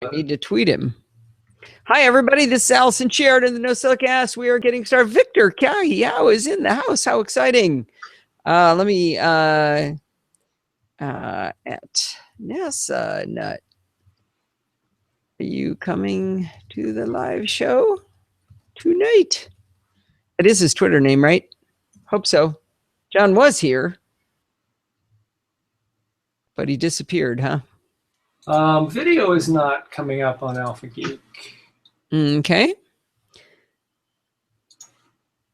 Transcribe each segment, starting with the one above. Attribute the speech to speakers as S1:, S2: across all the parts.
S1: I need to tweet him. Hi, everybody. This is Allison Sheridan, the NosillaCast. We are getting started. Victor Cahiao is in the house. How exciting. Let me, at NASA Nut. Are you coming to the live show tonight? That is his Twitter name, right? Hope so. John was here, but he disappeared, huh?
S2: Video is not coming up on Alpha Geek.
S1: Okay.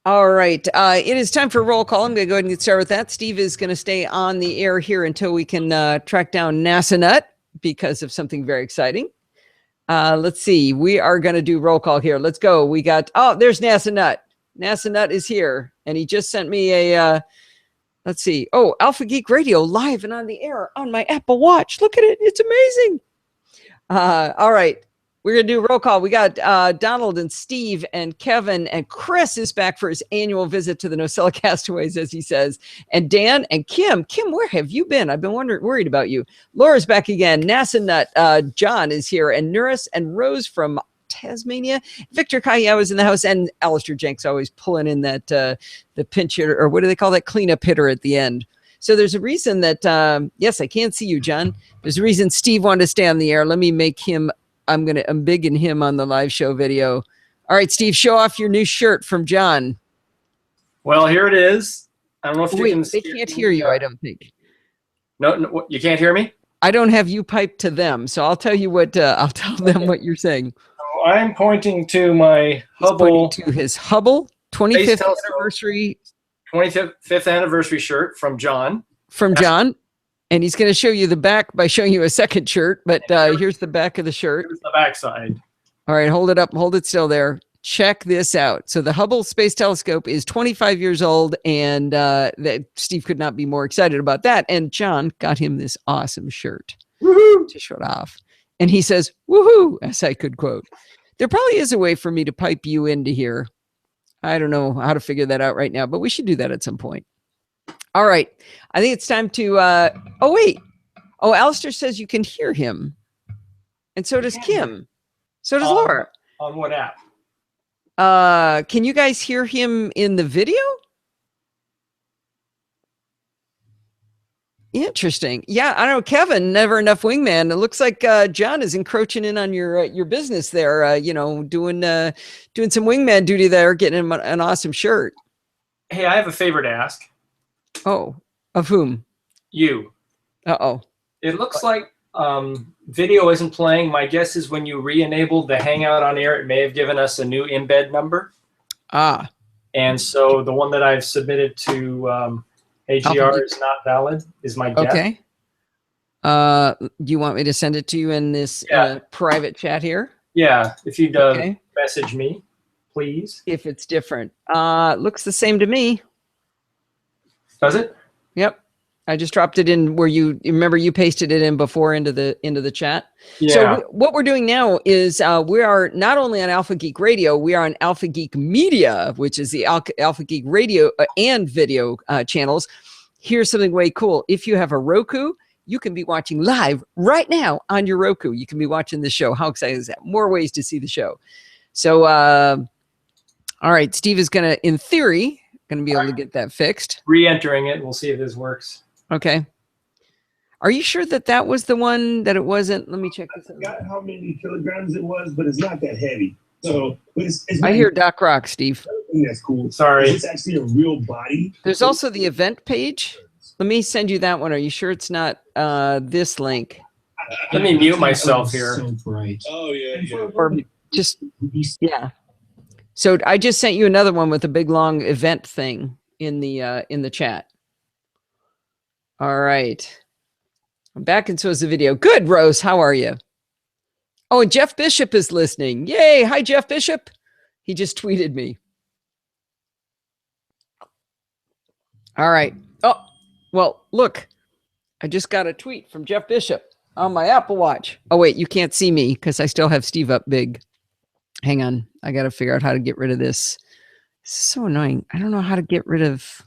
S1: All right. It is time for roll call. I'm going to go ahead and get started with that. Steve is going to stay on the air here until we can track down NASA Nut because of something very exciting. Let's see. We are going to do roll call here. Let's go. We got, oh, there's NASA Nut. NASA Nut is here. And he just sent me a, let's see. Oh, Alpha Geek Radio live and on the air on my Apple Watch. Look at it. It's amazing. All right. We're going to do roll call. We got Donald and Steve and Kevin and Chris is back for his annual visit to the NosillaCastaways, as he says. And Dan and Kim. Kim, where have you been? I've been worried about you. Laura's back again. NASA Nut. John is here. And Nuris and Rose from Tasmania. Victor Cahiao is in the house. And Alistair Jenks always pulling in that the pinch hitter, or what do they call that? Cleanup hitter at the end. So there's a reason that, yes, I can't see you, John. There's a reason Steve wanted to stay on the air. Let me make him, I'm bigging him on the live show video. All right, Steve, show off your new shirt from John.
S2: Well, here it is. I don't know if you can see.
S1: They can't hear you, I don't think.
S2: No, you can't hear me?
S1: I don't have you piped to them, so I'll tell you what, I'll tell them what you're saying.
S2: So I'm pointing to my Hubble.
S1: To his Hubble 25th anniversary.
S2: 25th anniversary shirt from John.
S1: From John. And he's going to show you the back by showing you a second shirt, but here's the back of the shirt.
S2: Here's the back side.
S1: All right, hold it up. Hold it still there. Check this out. So the Hubble Space Telescope is 25 years old, and Steve could not be more excited about that. And John got him this awesome shirt to show it off. And he says, woohoo, as I could quote. There probably is a way for me to pipe you into here. I don't know how to figure that out right now, but we should do that at some point. All right. I think it's time to, oh, wait. Oh, Alistair says you can hear him. And so does Kim. So does Laura.
S2: On what app?
S1: Can you guys hear him in the video? Interesting. Yeah, I don't know, Kevin, never enough wingman. It looks like John is encroaching in on your business there, you know, doing some wingman duty there, getting him an awesome shirt.
S2: Hey, I have a favor to ask.
S1: Oh, of whom?
S2: You.
S1: Uh-oh.
S2: It looks like video isn't playing. My guess is when you re-enabled the Hangout on air, it may have given us a new embed number.
S1: Ah.
S2: And so the one that I've submitted to AGR is not valid, is my guess.
S1: Okay. Do you want me to send it to you in this private chat here?
S2: Yeah, if you'd message me, please.
S1: If it's different. Looks the same to me.
S2: Does it?
S1: Yep. I just dropped it in where you remember you pasted it in before into the chat.
S2: Yeah.
S1: So what we're doing now is we are not only on Alpha Geek Radio, we are on Alpha Geek Media, which is the Alpha Geek Radio and video channels. Here's something way cool. If you have a Roku, you can be watching live right now on your Roku. You can be watching the show. How exciting is that? More ways to see the show. So, all right, Steve is going to, in theory, going to be able to get that fixed.
S2: Re-entering it. We'll see if this works.
S1: Okay. Are you sure that that was the one that it wasn't? Let me check this out.
S3: I forgot how many kilograms it was, but it's not that heavy. So, but it's
S1: I hear Doc Rock, Steve.
S3: That's cool.
S2: Sorry.
S3: It's actually a real body.
S1: There's also the event page. Let me send you that one. Are you sure it's not this link?
S2: Let me mute myself here.
S3: So bright. Oh, yeah.
S1: Or just, yeah. So I just sent you another one with a big long event thing in the chat. All right. I'm back, and so is the video. Good, Rose. How are you? Oh, and Jeff Bishop is listening. Yay. Hi, Jeff Bishop. He just tweeted me. All right. Oh, well, look. I just got a tweet from Jeff Bishop on my Apple Watch. Oh, wait, you can't see me because I still have Steve up big. Hang on. I got to figure out how to get rid of this. This is so annoying. I don't know how to get rid of.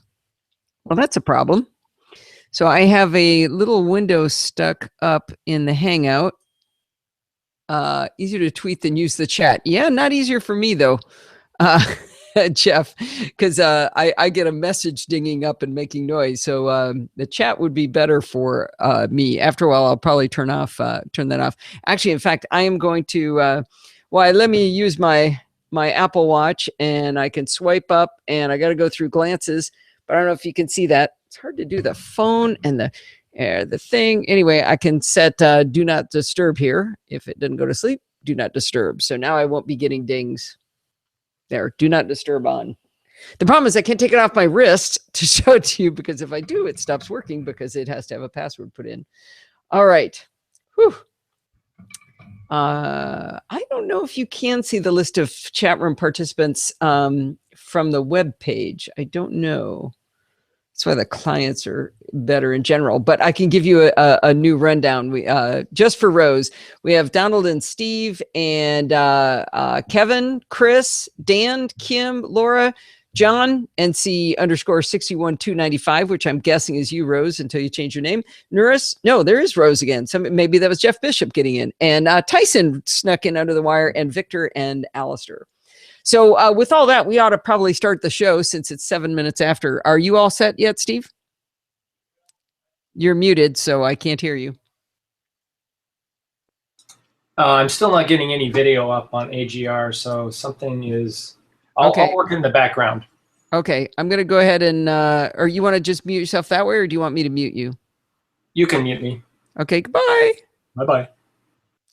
S1: Well, that's a problem. So I have a little window stuck up in the Hangout. Easier to tweet than use the chat. Yeah, not easier for me though, Jeff, because I get a message dinging up and making noise. So the chat would be better for me. After a while, I'll probably turn that off. Actually, in fact, I am going to. Let me use my Apple Watch, and I can swipe up, and I got to go through glances. But I don't know if you can see that. It's hard to do the phone and the thing. Anyway, I can set do not disturb here. If it doesn't go to sleep, do not disturb. So now I won't be getting dings. There, do not disturb on. The problem is I can't take it off my wrist to show it to you, because if I do, it stops working because it has to have a password put in. All right. Whew. I don't know if you can see the list of chat room participants from the web page. I don't know. That's why the clients are better in general. But I can give you a new rundown. We just for Rose, we have Donald and Steve and Kevin, Chris, Dan, Kim, Laura, John, NC_61295, which I'm guessing is you, Rose, until you change your name. Nuris, no, there is Rose again. Maybe that was Jeff Bishop getting in. And Tyson snuck in under the wire, and Victor and Alistair. So with all that, we ought to probably start the show since it's 7 minutes after. Are you all set yet, Steve? You're muted, so I can't hear you.
S2: I'm still not getting any video up on AGR, so something is... I'll work in the background.
S1: Okay, I'm going to go ahead and... or you want to just mute yourself that way, or do you want me to mute you?
S2: You can mute me.
S1: Okay, goodbye.
S2: Bye-bye.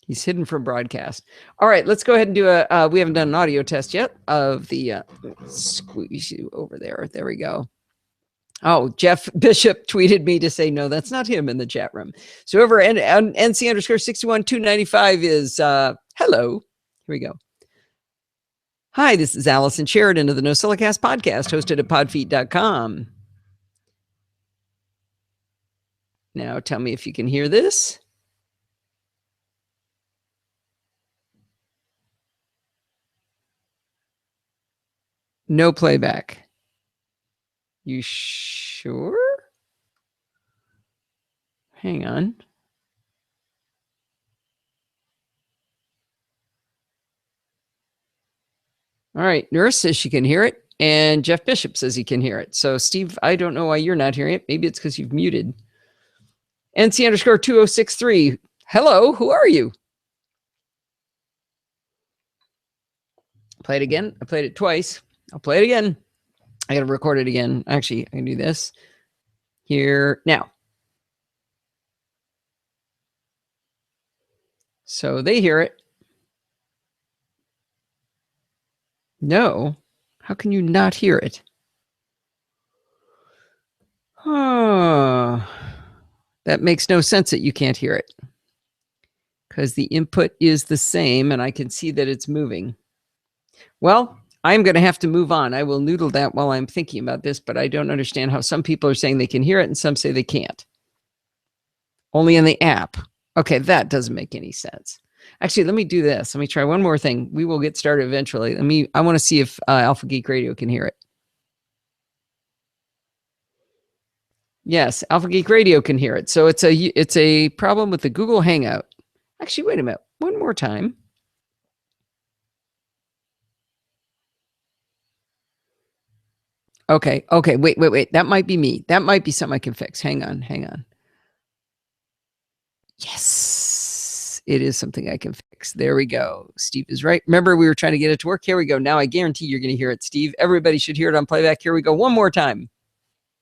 S1: He's hidden from broadcast. All right, let's go ahead and do we haven't done an audio test yet of the, squeeze you over there. There we go. Oh, Jeff Bishop tweeted me to say, no, that's not him in the chat room. So over NC_61295 is, hello. Here we go. Hi, this is Allison Sheridan of the NosillaCast podcast, hosted at podfeet.com. Now tell me if you can hear this. No playback. You sure? Hang on. All right. Nurse says she can hear it, and Jeff Bishop says he can hear it. So, Steve, I don't know why you're not hearing it. Maybe it's because you've muted. NC_2063. Hello, who are you? Play it again. I played it twice. I'll play it again. I got to record it again. Actually, I can do this here now. So they hear it. No. How can you not hear it? Oh, that makes no sense that you can't hear it, because the input is the same and I can see that it's moving. Well, I'm going to have to move on. I will noodle that while I'm thinking about this, but I don't understand how some people are saying they can hear it and some say they can't. Only in the app. Okay, that doesn't make any sense. Actually, let me do this. Let me try one more thing. We will get started eventually. I want to see if Alpha Geek Radio can hear it. Yes, Alpha Geek Radio can hear it. So it's a problem with the Google Hangout. Actually, wait a minute. One more time. Okay, wait. That might be me. That might be something I can fix. Hang on. Yes, it is something I can fix. There we go. Steve is right. Remember, we were trying to get it to work. Here we go. Now I guarantee you're going to hear it, Steve. Everybody should hear it on playback. Here we go. One more time.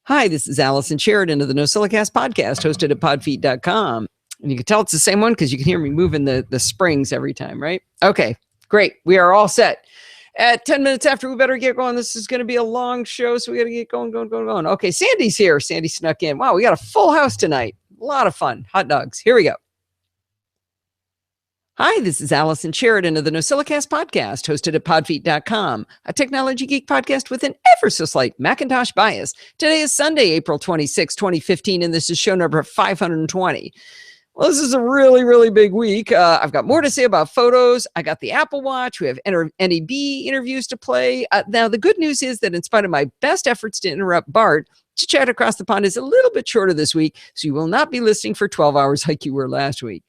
S1: Hi, this is Allison Sheridan of the NosillaCast podcast, hosted at podfeet.com. And you can tell it's the same one because you can hear me moving the springs every time, right? Okay, great. We are all set. At 10 minutes after, we better get going. This is going to be a long show, so we got to get going. Okay, Sandy's here. Sandy snuck in. Wow, we got a full house tonight. A lot of fun. Hot dogs. Here we go. Hi, this is Allison Sheridan of the NosillaCast podcast, hosted at podfeet.com, a technology geek podcast with an ever so slight Macintosh bias. Today is Sunday, April 26, 2015, and this is show number 520. Well, this is a really, really big week. I've got more to say about photos. I got the Apple Watch. We have NEB interviews to play. Now, the good news is that in spite of my best efforts to interrupt Bart, Chit-Chat Across the Pond is a little bit shorter this week, so you will not be listening for 12 hours like you were last week.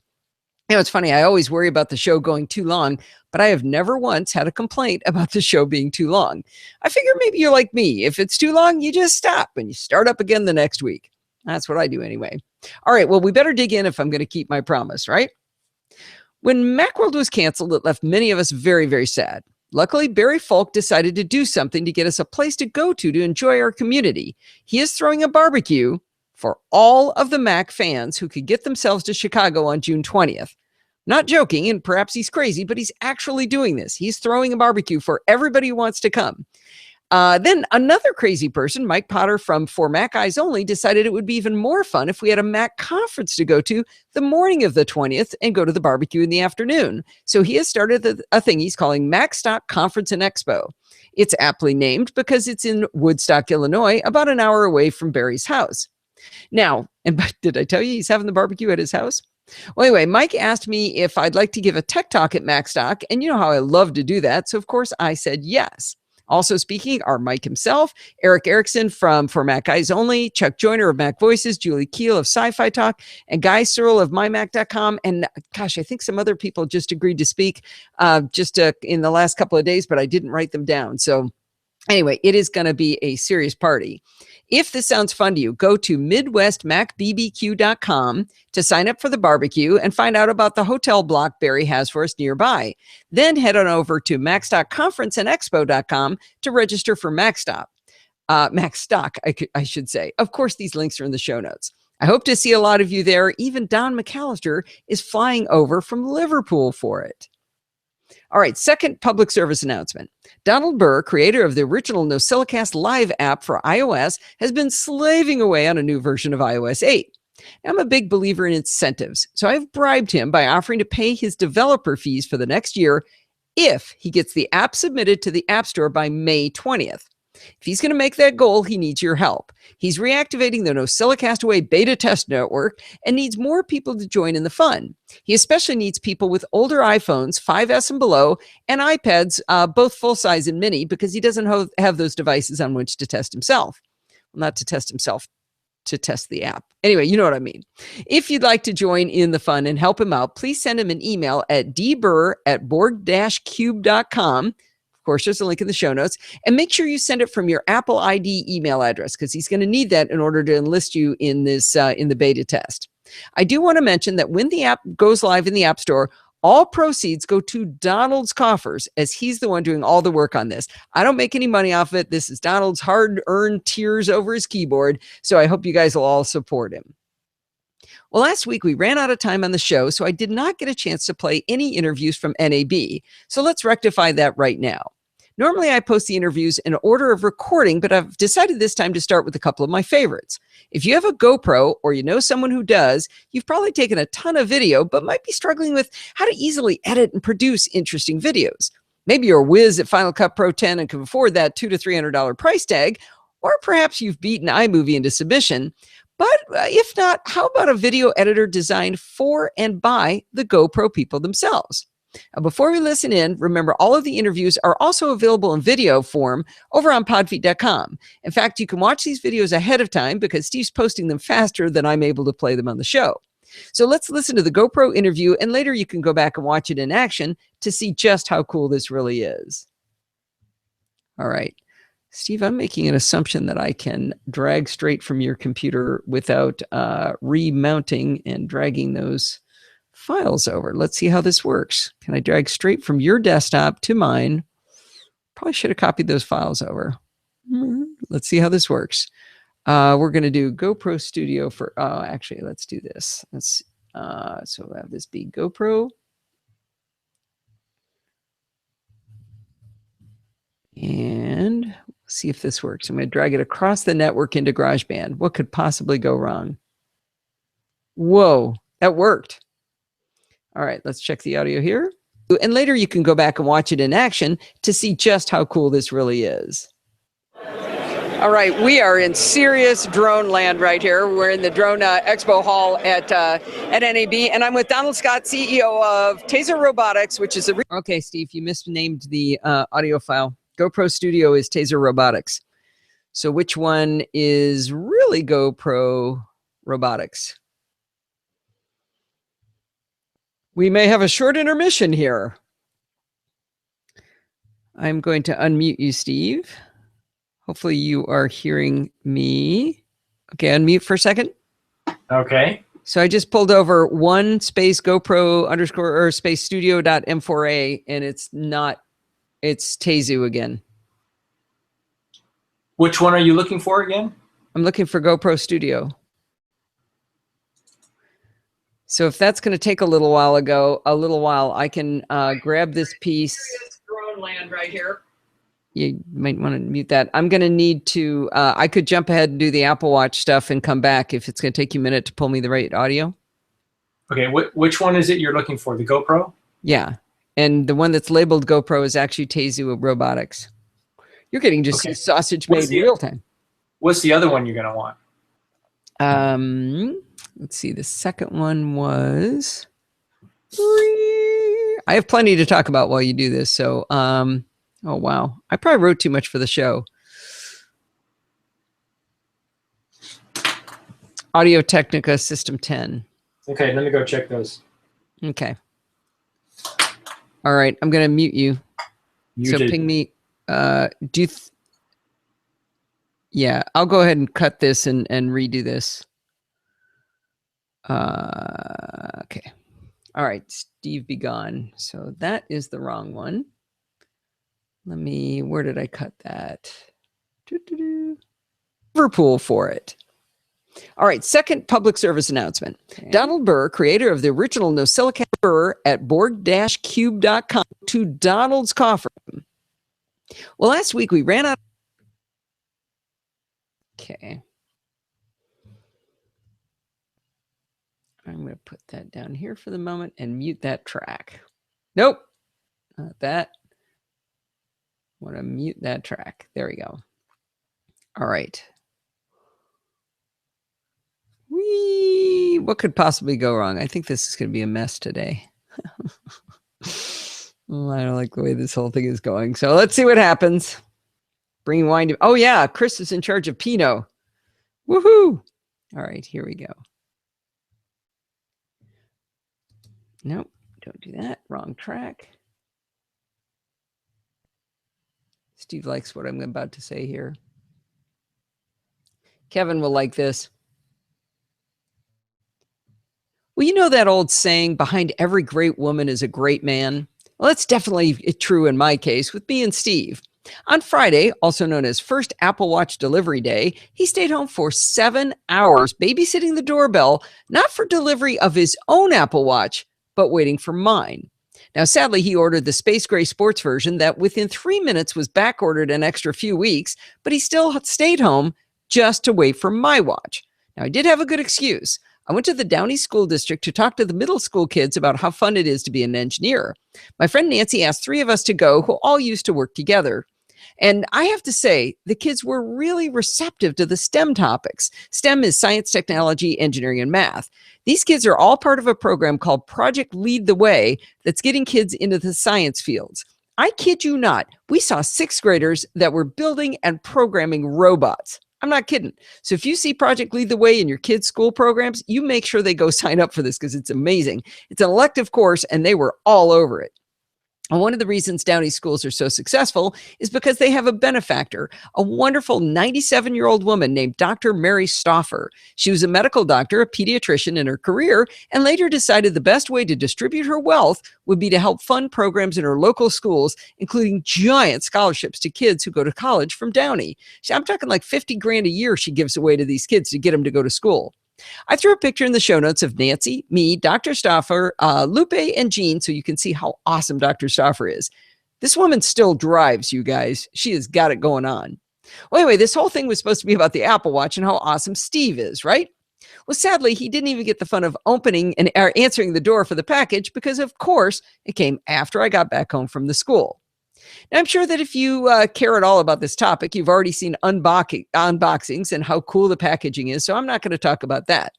S1: You know, it's funny. I always worry about the show going too long, but I have never once had a complaint about the show being too long. I figure maybe you're like me. If it's too long, you just stop and you start up again the next week. That's what I do anyway. All right. Well, we better dig in if I'm going to keep my promise, right? When Macworld was canceled, it left many of us very, very sad. Luckily, Barry Folk decided to do something to get us a place to go to enjoy our community. He is throwing a barbecue for all of the Mac fans who could get themselves to Chicago on June 20th. Not joking, and perhaps he's crazy, but he's actually doing this. He's throwing a barbecue for everybody who wants to come. Then another crazy person, Mike Potter from For Mac Eyes Only, decided it would be even more fun if we had a Mac conference to go to the morning of the 20th and go to the barbecue in the afternoon. So he has started a thing he's calling Macstock Conference and Expo. It's aptly named because it's in Woodstock, Illinois, about an hour away from Barry's house. Now, and did I tell you he's having the barbecue at his house? Well, anyway, Mike asked me if I'd like to give a tech talk at Macstock, and you know how I love to do that. So, of course, I said yes. Also speaking are Mike himself, Eric Erickson from For Mac Eyes Only, Chuck Joyner of Mac Voices, Julie Keel of Sci-Fi Talk, and Guy Searle of MyMac.com. And gosh, I think some other people just agreed to speak in the last couple of days, but I didn't write them down. So anyway, it is going to be a serious party. If this sounds fun to you, go to MidwestMacBBQ.com to sign up for the barbecue and find out about the hotel block Barry has for us nearby. Then head on over to MacStockConferenceandExpo.com to register for Macstock. Macstock, I should say. Of course, these links are in the show notes. I hope to see a lot of you there. Even Don McAllister is flying over from Liverpool for it. All right, second public service announcement. Donald Burr, creator of the original NosillaCast Live app for iOS, has been slaving away on a new version of iOS 8. I'm a big believer in incentives, so I've bribed him by offering to pay his developer fees for the next year if he gets the app submitted to the App Store by May 20th. If he's going to make that goal, he needs your help. He's reactivating the NosillaCast Away beta test network and needs more people to join in the fun. He especially needs people with older iPhones, 5S and below, and iPads, both full-size and mini, because he doesn't have those devices on which to test himself. Well, not to test himself, to test the app. Anyway, you know what I mean. If you'd like to join in the fun and help him out, please send him an email at dburr@borg-cube.com. Of course, there's a link in the show notes. And make sure you send it from your Apple ID email address, because he's going to need that in order to enlist you in this in the beta test. I do want to mention that when the app goes live in the App Store, all proceeds go to Donald's coffers, as he's the one doing all the work on this. I don't make any money off of it. This is Donald's hard-earned tears over his keyboard. So I hope you guys will all support him. Well, last week we ran out of time on the show, so I did not get a chance to play any interviews from NAB. So let's rectify that right now. Normally I post the interviews in order of recording, but I've decided this time to start with a couple of my favorites. If you have a GoPro or you know someone who does, you've probably taken a ton of video, but might be struggling with how to easily edit and produce interesting videos. Maybe you're a whiz at Final Cut Pro 10 and can afford that $200 to $300 price tag, or perhaps you've beaten iMovie into submission. But if not, how about a video editor designed for and by the GoPro people themselves? Now, before we listen in, remember all of the interviews are also available in video form over on podfeet.com. In fact, you can watch these videos ahead of time because Steve's posting them faster than I'm able to play them on the show. So let's listen to the GoPro interview, and later you can go back and watch it in action to see just how cool this really is. All right. Steve, I'm making an assumption that I can drag straight from your computer without remounting and dragging those files over. Let's see how this works. Can I drag straight from your desktop to mine? Probably should have copied those files over. Let's see how this works. We're going to do GoPro Studio for, actually, let's do this. Let's, so we'll have this be GoPro. And see if this works. I'm going to drag it across the network into GarageBand. What could possibly go wrong? Whoa, that worked. All right, let's check the audio here. And later you can go back and watch it in action to see just how cool this really is. All right, we are in serious drone land right here. We're in the Drone Expo Hall at NAB, and I'm with Donald Scott, CEO of Taser Robotics, which is a... Okay, Steve, you misnamed the audio file. GoPro Studio is Taser Robotics. So which one is really GoPro Robotics? We may have a short intermission here. I'm going to unmute you, Steve. Hopefully you are hearing me. Okay, unmute for a second.
S2: Okay.
S1: So I just pulled over one space GoPro underscore or space studio.m4a, and it's Teizu again.
S2: Which one are you looking for again?
S1: I'm looking for GoPro Studio. So if that's going to take a little while, I can grab this piece.
S4: It's drone land right here.
S1: You might want to mute that. I'm going to need to, I could jump ahead and do the Apple Watch stuff and come back if it's going to take you a minute to pull me the right audio.
S2: Okay, which one is it you're looking for? The GoPro?
S1: Yeah. And the one that's labeled GoPro is actually Teizu Robotics. You're getting just sausage made in real time.
S2: What's the other one you're going to want?
S1: Let's see. The second one was, I have plenty to talk about while you do this. So, oh, wow. I probably wrote too much for the show. Audio Technica System 10.
S2: Okay, let me go check those.
S1: Okay. All right. I'm going to mute you. Ping me. Yeah, I'll go ahead and cut this and redo this. Okay. All right. Steve be gone. So that is the wrong one. Where did I cut that? Liverpool for it. All right. Second public service announcement. Okay. Donald Burr, creator of the original NosillaCast Burr at borg-cube.com to Donald's Coffer. Well, last week we ran out. Okay. I'm going to put that down here for the moment and mute that track. Nope. Not that. I want to mute that track. There we go. All right. What could possibly go wrong? I think this is going to be a mess today. Well, I don't like the way this whole thing is going. So let's see what happens. Bring wine to... Oh, yeah. Chris is in charge of Pinot. Woohoo. All right. Here we go. Nope. Don't do that. Wrong track. Steve likes what I'm about to say here. Kevin will like this. Well, you know that old saying, behind every great woman is a great man? Well, that's definitely true in my case with me and Steve. On Friday, also known as First Apple Watch Delivery Day, he stayed home for 7 hours babysitting the doorbell, not for delivery of his own Apple Watch, but waiting for mine. Now, sadly, he ordered the space gray sports version that within 3 minutes was back ordered an extra few weeks, but he still stayed home just to wait for my watch. Now, I did have a good excuse. I went to the Downey School District to talk to the middle school kids about how fun it is to be an engineer. My friend Nancy asked 3 of us to go who all used to work together. And I have to say, the kids were really receptive to the STEM topics. STEM is science, technology, engineering, and math. These kids are all part of a program called Project Lead the Way that's getting kids into the science fields. I kid you not, we saw 6th graders that were building and programming robots. I'm not kidding. So if you see Project Lead the Way in your kids' school programs, you make sure they go sign up for this because it's amazing. It's an elective course and they were all over it. And one of the reasons Downey schools are so successful is because they have a benefactor, a wonderful 97-year-old woman named Dr. Mary Stauffer. She was a medical doctor, a pediatrician in her career, and later decided the best way to distribute her wealth would be to help fund programs in her local schools, including giant scholarships to kids who go to college from Downey. I'm talking like $50,000 a year she gives away to these kids to get them to go to school. I threw a picture in the show notes of Nancy, me, Dr. Stauffer, Lupe, and Jean, so you can see how awesome Dr. Stauffer is. This woman still drives, you guys. She has got it going on. Well, anyway, this whole thing was supposed to be about the Apple Watch and how awesome Steve is, right? Well, sadly, he didn't even get the fun of opening and answering the door for the package because, of course, it came after I got back home from the school. Now, I'm sure that if you care at all about this topic, you've already seen unboxings and how cool the packaging is, so I'm not going to talk about that.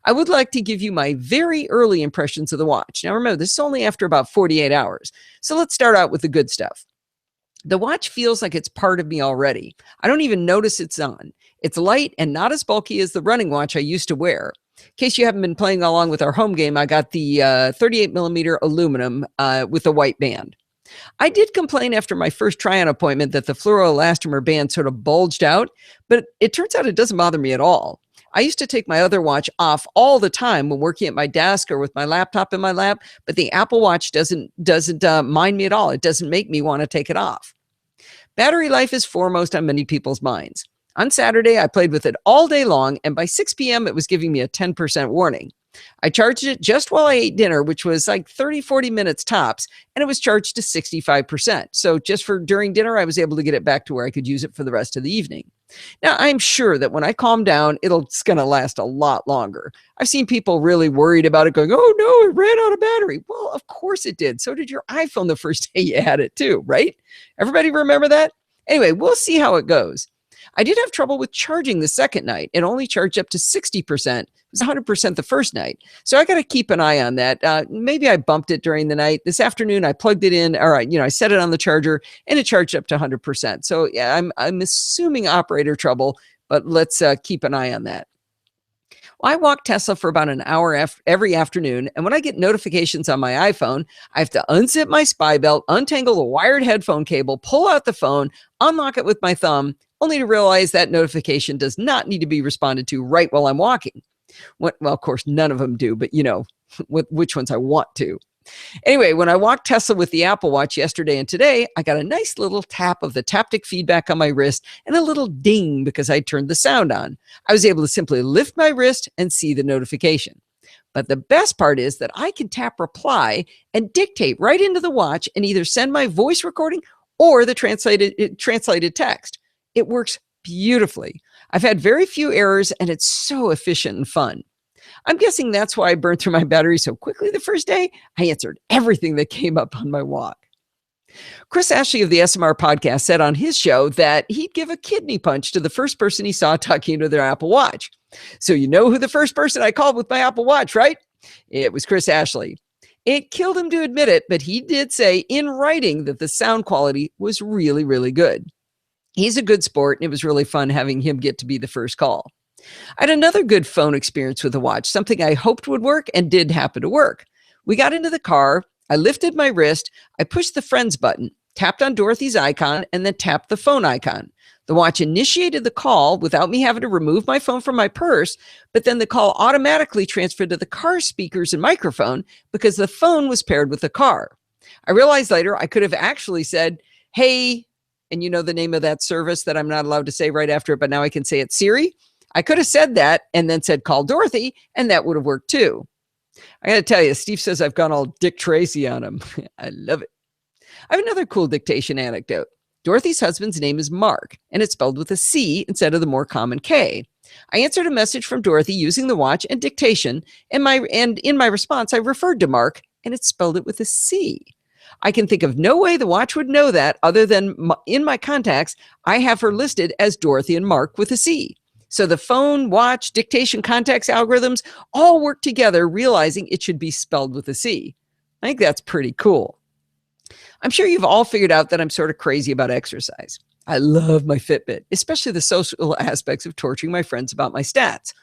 S1: I would like to give you my very early impressions of the watch. Now, remember, this is only after about 48 hours, so let's start out with the good stuff. The watch feels like it's part of me already. I don't even notice it's on. It's light and not as bulky as the running watch I used to wear. In case you haven't been playing along with our home game, I got the 38 millimeter aluminum with the white band. I did complain after my first try-on appointment that the fluoroelastomer band sort of bulged out, but it turns out it doesn't bother me at all. I used to take my other watch off all the time when working at my desk or with my laptop in my lap, but the Apple Watch doesn't mind me at all. It doesn't make me want to take it off. Battery life is foremost on many people's minds. On Saturday, I played with it all day long, and by 6 p.m., it was giving me a 10% warning. I charged it just while I ate dinner, which was like 30, 40 minutes tops, and it was charged to 65%. So just for during dinner, I was able to get it back to where I could use it for the rest of the evening. Now, I'm sure that when I calm down, it's going to last a lot longer. I've seen people really worried about it going, oh no, it ran out of battery. Well, of course it did. So did your iPhone the first day you had it too, right? Everybody remember that? Anyway, we'll see how it goes. I did have trouble with charging the second night. It only charged up to 60%. It was 100% the first night. So I got to keep an eye on that. Maybe I bumped it during the night. This afternoon, I plugged it in. All right, I set it on the charger and it charged up to 100%. So yeah, I'm assuming operator trouble, but let's keep an eye on that. Well, I walk Tesla for about an hour every afternoon, and when I get notifications on my iPhone, I have to unzip my spy belt, untangle the wired headphone cable, pull out the phone, unlock it with my thumb, only to realize that notification does not need to be responded to right while I'm walking. Well, of course, none of them do, but which ones I want to. Anyway, when I walked Tesla with the Apple Watch yesterday and today, I got a nice little tap of the taptic feedback on my wrist and a little ding because I turned the sound on. I was able to simply lift my wrist and see the notification. But the best part is that I can tap reply and dictate right into the watch and either send my voice recording or the translated text. It works beautifully. I've had very few errors and it's so efficient and fun. I'm guessing that's why I burned through my battery so quickly the first day. I answered everything that came up on my walk. Chris Ashley of the SMR podcast said on his show that he'd give a kidney punch to the first person he saw talking to their Apple Watch. So you know who the first person I called with my Apple Watch, right? It was Chris Ashley. It killed him to admit it, but he did say in writing that the sound quality was really, really good. He's a good sport, and it was really fun having him get to be the first call. I had another good phone experience with the watch, something I hoped would work and did happen to work. We got into the car, I lifted my wrist, I pushed the friends button, tapped on Dorothy's icon, and then tapped the phone icon. The watch initiated the call without me having to remove my phone from my purse, but then the call automatically transferred to the car speakers and microphone because the phone was paired with the car. I realized later I could have actually said, hey, and you know the name of that service that I'm not allowed to say right after it, but now I can say it, Siri. I could have said that and then said, call Dorothy, and that would have worked too. I got to tell you, Steve says I've gone all Dick Tracy on him. I love it. I have another cool dictation anecdote. Dorothy's husband's name is Mark, and it's spelled with a C instead of the more common K. I answered a message from Dorothy using the watch and dictation, and in my response, I referred to Mark, and it spelled it with a C. I can think of no way the watch would know that other than in my contacts, I have her listed as Dorothy and Mark with a C. So the phone, watch, dictation, contacts, algorithms all work together, realizing it should be spelled with a C. I think that's pretty cool. I'm sure you've all figured out that I'm sort of crazy about exercise. I love my Fitbit, especially the social aspects of torturing my friends about my stats.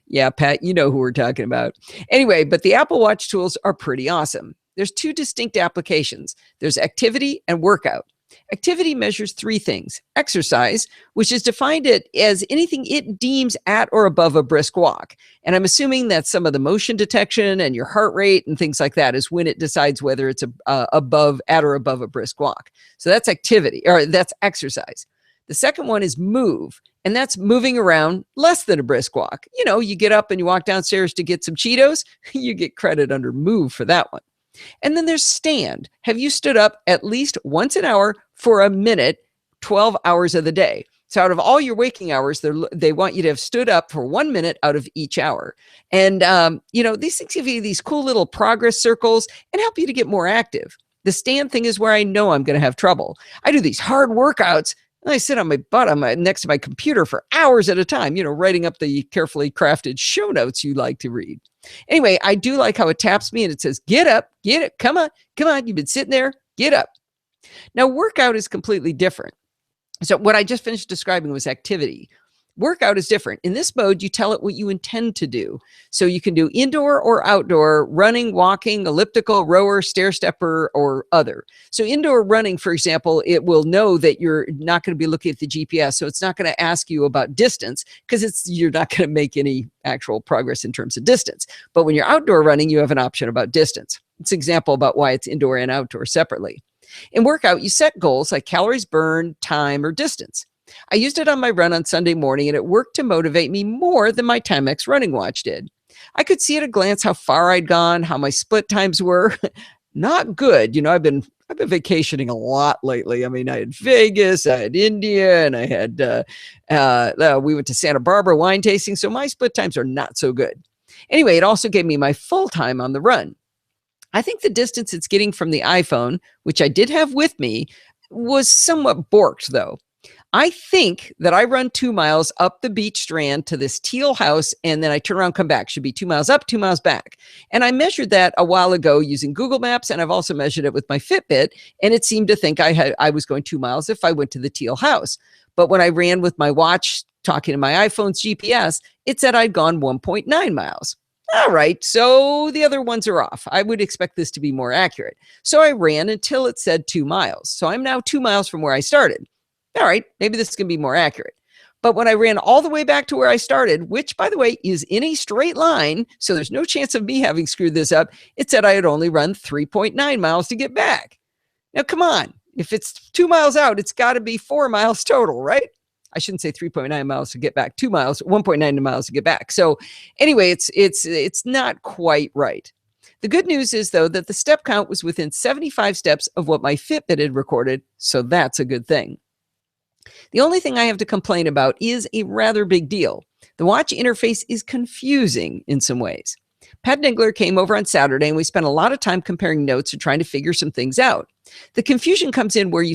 S1: Yeah, Pat, you know who we're talking about. Anyway, but the Apple Watch tools are pretty awesome. There's two distinct applications. There's activity and workout. Activity measures three things. Exercise, which is defined as anything it deems at or above a brisk walk. And I'm assuming that some of the motion detection and your heart rate and things like that is when it decides whether it's at or above a brisk walk. So that's activity, or that's exercise. The second one is move, and that's moving around less than a brisk walk. You know, you get up and you walk downstairs to get some Cheetos, you get credit under move for that one. And then there's stand. Have you stood up at least once an hour for a minute, 12 hours of the day? So out of all your waking hours, they want you to have stood up for 1 minute out of each hour. And, these things give you these cool little progress circles and help you to get more active. The stand thing is where I know I'm going to have trouble. I do these hard workouts and I sit on my butt next to my computer for hours at a time, writing up the carefully crafted show notes you like to read. Anyway, I do like how it taps me and it says, get up, get it. Come on. You've been sitting there. Get up. Now, workout is completely different. So what I just finished describing was activity. Workout is different. In this mode, you tell it what you intend to do. So you can do indoor or outdoor, running, walking, elliptical, rower, stair stepper, or other. So indoor running, for example, it will know that you're not going to be looking at the GPS. So it's not going to ask you about distance because you're not going to make any actual progress in terms of distance. But when you're outdoor running, you have an option about distance. It's an example about why it's indoor and outdoor separately. In workout, you set goals like calories burned, time, or distance. I used it on my run on Sunday morning, and it worked to motivate me more than my Timex running watch did. I could see at a glance how far I'd gone, how my split times were. Not good. You know, I've been vacationing a lot lately. I mean, I had Vegas, I had India, and I had we went to Santa Barbara wine tasting. So my split times are not so good. Anyway, it also gave me my full time on the run. I think the distance it's getting from the iPhone, which I did have with me, was somewhat borked though. I think that I run 2 miles up the beach strand to this teal house, and then I turn around, come back. Should be 2 miles up, 2 miles back. And I measured that a while ago using Google Maps, and I've also measured it with my Fitbit, and it seemed to think I was going 2 miles if I went to the teal house. But when I ran with my watch, talking to my iPhone's GPS, it said I'd gone 1.9 miles. All right, so the other ones are off. I would expect this to be more accurate. So I ran until it said 2 miles. So I'm now 2 miles from where I started. All right, maybe this can be more accurate. But when I ran all the way back to where I started, which, by the way, is in a straight line, so there's no chance of me having screwed this up, it said I had only run 3.9 miles to get back. Now, come on. If it's 2 miles out, it's got to be 4 miles total, right? I shouldn't say 3.9 miles to get back, 2 miles, 1.9 miles to get back. So anyway, it's not quite right. The good news is, though, that the step count was within 75 steps of what my Fitbit had recorded, so that's a good thing. The only thing I have to complain about is a rather big deal. The watch interface is confusing in some ways. Pat Dingler came over on Saturday, and we spent a lot of time comparing notes and trying to figure some things out. The confusion comes in where you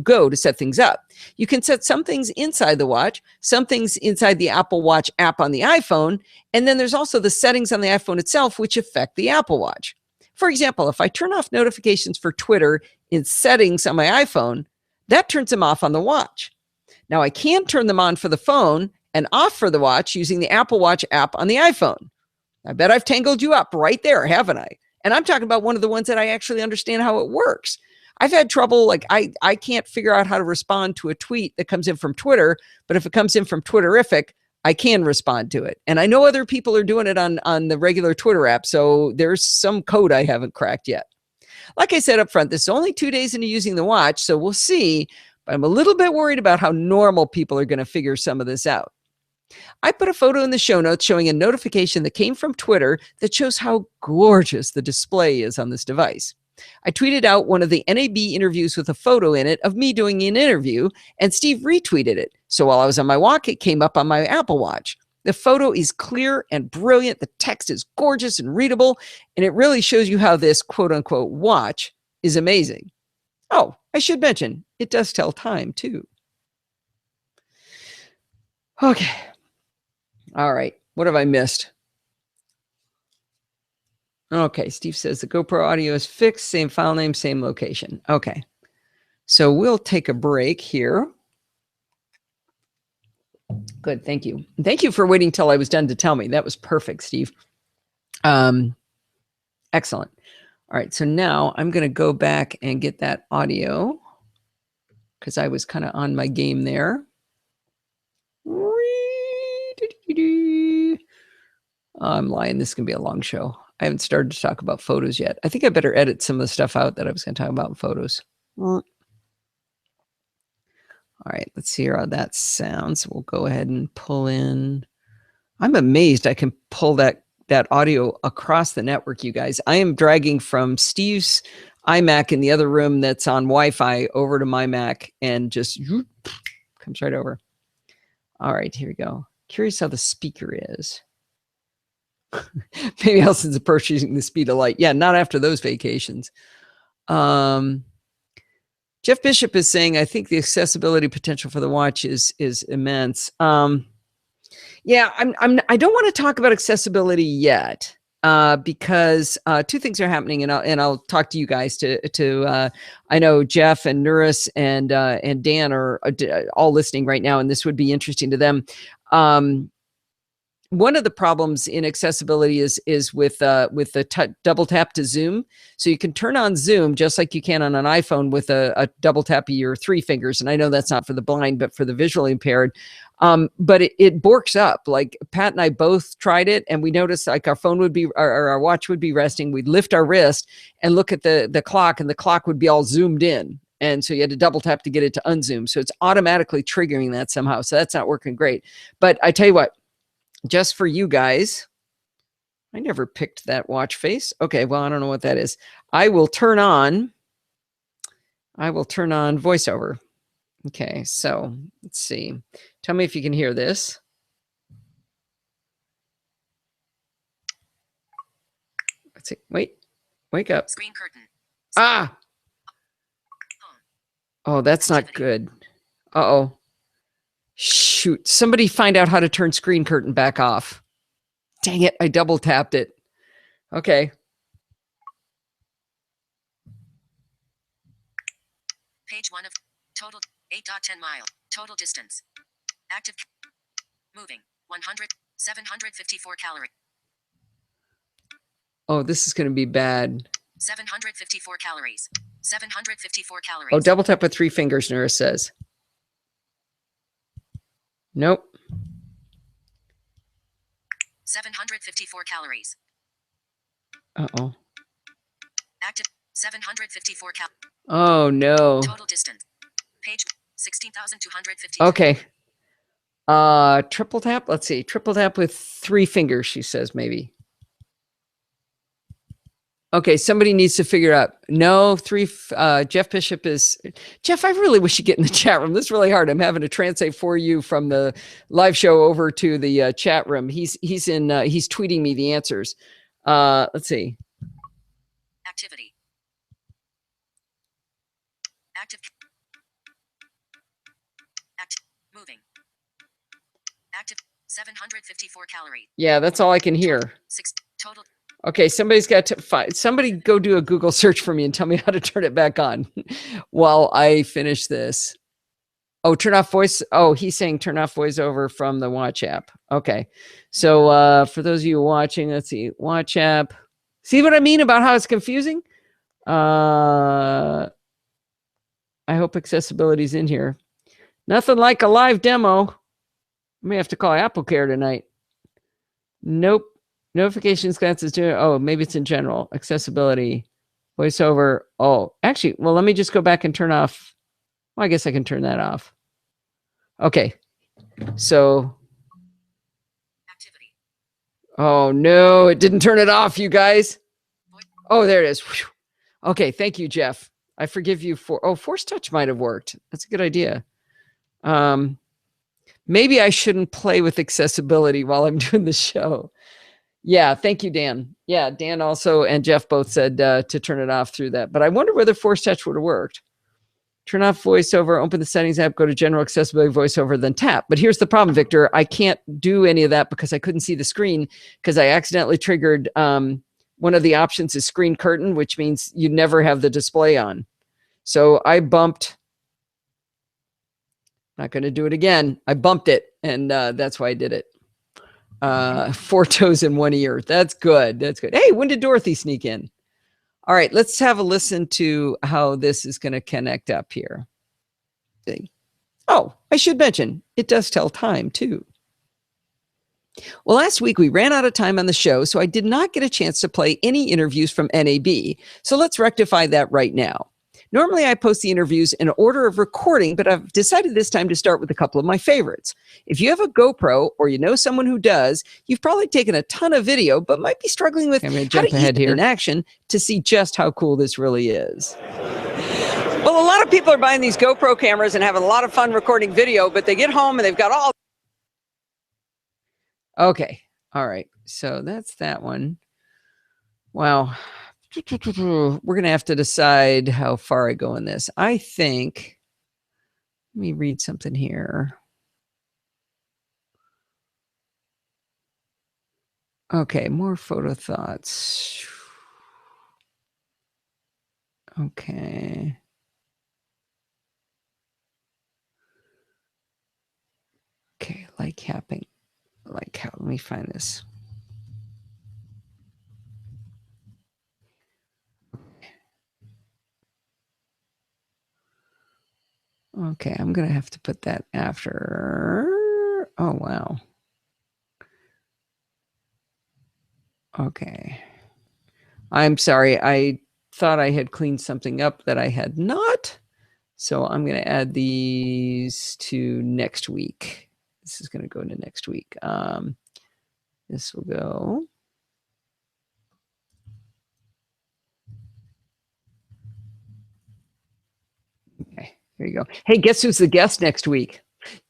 S1: go to set things up. You can set some things inside the watch, some things inside the Apple Watch app on the iPhone, and then there's also the settings on the iPhone itself which affect the Apple Watch. For example, if I turn off notifications for Twitter in settings on my iPhone, that turns them off on the watch. Now I can turn them on for the phone and off for the watch using the Apple Watch app on the iPhone. I bet I've tangled you up right there, haven't I? And I'm talking about one of the ones that I actually understand how it works. I've had trouble, like I can't figure out how to respond to a tweet that comes in from Twitter, but if it comes in from Twitterific, I can respond to it. And I know other people are doing it on the regular Twitter app, so there's some code I haven't cracked yet. Like I said up front, this is only 2 days into using the watch, so we'll see, but I'm a little bit worried about how normal people are going to figure some of this out. I put a photo in the show notes showing a notification that came from Twitter that shows how gorgeous the display is on this device. I tweeted out one of the NAB interviews with a photo in it of me doing an interview, and Steve retweeted it. So while I was on my walk, it came up on my Apple Watch. The photo is clear and brilliant. The text is gorgeous and readable, and it really shows you how this quote-unquote watch is amazing. Oh, I should mention, it does tell time too. Okay. All right. What have I missed? Okay. Steve says the GoPro audio is fixed. Same file name, same location. Okay. So we'll take a break here. Good. Thank you. Thank you for waiting till I was done to tell me. That was perfect, Steve. Excellent. All right. So now I'm going to go back and get that audio because I was kind of on my game there. I'm lying. This is going to be a long show. I haven't started to talk about photos yet. I think I better edit some of the stuff out that I was going to talk about in photos. All right, let's see how that sounds. We'll go ahead and pull in. I'm amazed I can pull that audio across the network, you guys. I am dragging from Steve's iMac in the other room that's on Wi-Fi over to my Mac and just comes right over. All right, here we go. Curious how the speaker is. Maybe Elson's approaching the speed of light. Yeah, not after those vacations. Jeff Bishop is saying, I think the accessibility potential for the watch is immense. Yeah, I don't want to talk about accessibility yet. because two things are happening, and I'll talk to you guys to I know Jeff and Nuris and Dan are all listening right now, and this would be interesting to them. One of the problems in accessibility is with the double tap to zoom. So you can turn on zoom just like you can on an iPhone with a double tap of your 3 fingers. And I know that's not for the blind, but for the visually impaired. But it borks up. Like Pat and I both tried it, and we noticed like our phone would be, or our watch would be resting. We'd lift our wrist and look at the clock, and the clock would be all zoomed in. And so you had to double tap to get it to unzoom. So it's automatically triggering that somehow. So that's not working great. But I tell you what, just for you guys, I never picked that watch face. Okay, well, I don't know what that is. I will turn on voiceover. Okay, so let's see. Tell me if you can hear this. Let's see. Wake up.
S5: Screen curtain.
S1: Ah! Oh, that's not good. Uh-oh. Shoot, somebody find out how to turn screen curtain back off. Dang it, I double tapped it. Okay.
S5: Page 1 of total 8.10 mile. Total distance. Active. Moving. 754 calories.
S1: Oh, this is going to be bad.
S5: 754 calories. 754 calories.
S1: Oh, double tap with 3 fingers, Nura says. Nope.
S5: 754 calories.
S1: Uh-oh.
S5: Active 754 calories.
S1: Oh, no.
S5: Total distance. Page 16,250.
S1: Okay. Triple tap. Let's see. Triple tap with 3 fingers, she says, maybe. Okay, somebody needs to figure out. No, 3. Jeff Bishop is. Jeff, I really wish you get in the chat room. This is really hard. I'm having to translate for you from the live show over to the chat room. He's tweeting me the answers. Let's see.
S5: Activity. Active. Moving. Active 754 calories.
S1: Yeah, that's all I can hear.
S5: 6 total.
S1: Okay, somebody's got to find. Somebody go do a Google search for me and tell me how to turn it back on while I finish this. Oh, turn off voice. Oh, he's saying turn off voiceover from the watch app. Okay, so for those of you watching, let's see, watch app. See what I mean about how it's confusing? I hope accessibility's in here. Nothing like a live demo. I may have to call AppleCare tonight. Nope. Notifications, glances to, oh, maybe it's in general. Accessibility, voiceover. Oh, actually, well, let me just go back and turn off. Well, I guess I can turn that off. Okay. So.
S5: Activity.
S1: Oh, no, it didn't turn it off, you guys. Oh, there it is. Whew. Okay, thank you, Jeff. I forgive you for, oh, Force Touch might have worked. That's a good idea. Maybe I shouldn't play with accessibility while I'm doing the show. Yeah, thank you, Dan. Yeah, Dan also and Jeff both said to turn it off through that. But I wonder whether Force Touch would have worked. Turn off voiceover, open the settings app, go to general accessibility voiceover, then tap. But here's the problem, Victor. I can't do any of that because I couldn't see the screen because I accidentally triggered one of the options is screen curtain, which means you never have the display on. So I bumped. Not going to do it again. I bumped it, and that's why I did it. 4 toes in 1 ear. That's good. That's good. Hey, when did Dorothy sneak in? All right, let's have a listen to how this is going to connect up here. Oh, I should mention, it does tell time too. Well, last week we ran out of time on the show, so I did not get a chance to play any interviews from NAB. So let's rectify that right now. Normally, I post the interviews in order of recording, but I've decided this time to start with a couple of my favorites. If you have a GoPro or you know someone who does, you've probably taken a ton of video, but might be struggling with how to jump ahead here in action to see just how cool this really is. Well, a lot of people are buying these GoPro cameras and having a lot of fun recording video, but they get home and they've got all... Okay, all right, so that's that one. Wow. We're going to have to decide how far I go in this. I think, let me read something here. Okay, more photo thoughts. Okay. Okay, like capping. Like how? Let me find this. Okay, I'm gonna have to put that after. Oh wow. Okay. I'm sorry. I thought I had cleaned something up that I had not. So I'm going to add these to next week. This is going to go into next week. This will go. Okay, here you go. Hey, guess who's the guest next week?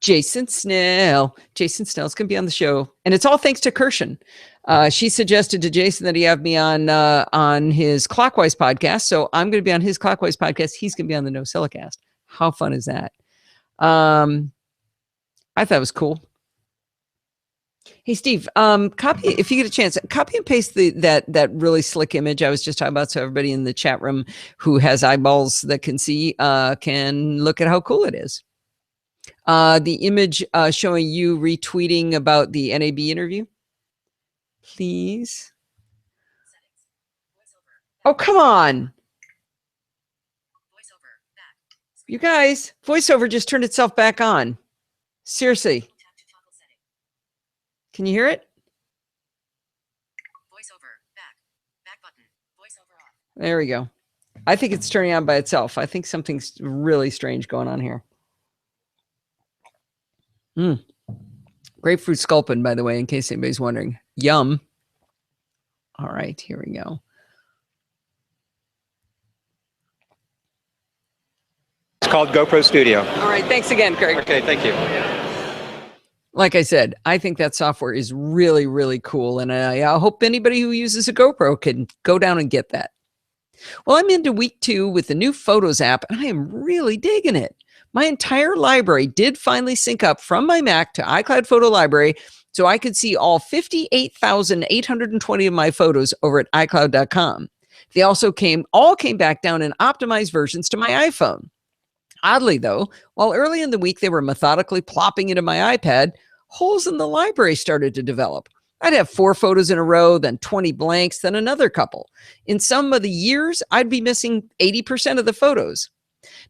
S1: Jason Snell. Jason Snell's going to be on the show, and it's all thanks to Kirshen. She suggested to Jason that he have me on his Clockwise podcast, so I'm going to be on his Clockwise podcast. He's going to be on the NosillaCast. How fun is that? I thought it was cool. Hey, Steve, copy, if you get a chance, copy and paste that really slick image I was just talking about, so everybody in the chat room who has eyeballs that can see can look at how cool it is. The image showing you retweeting about the NAB interview, please. Oh, come on. You guys, VoiceOver just turned itself back on. Seriously. Can you hear it?
S5: VoiceOver back button. VoiceOver off.
S1: There we go. I think it's turning on by itself. I think something's really strange going on here. Grapefruit sculpin, by the way, in case anybody's wondering. Yum. All right, here we go.
S6: It's called GoPro Studio.
S1: All right, thanks again, Craig.
S6: Okay, thank you.
S1: Like I said, I think that software is really, really cool. And I hope anybody who uses a GoPro can go down and get that. Well, I'm into week 2 with the new Photos app, and I am really digging it. My entire library did finally sync up from my Mac to iCloud Photo Library, so I could see all 58,820 of my photos over at iCloud.com. They also all came back down in optimized versions to my iPhone. Oddly, though, while early in the week they were methodically plopping into my iPad, holes in the library started to develop. I'd have 4 photos in a row, then 20 blanks, then another couple. In some of the years, I'd be missing 80% of the photos.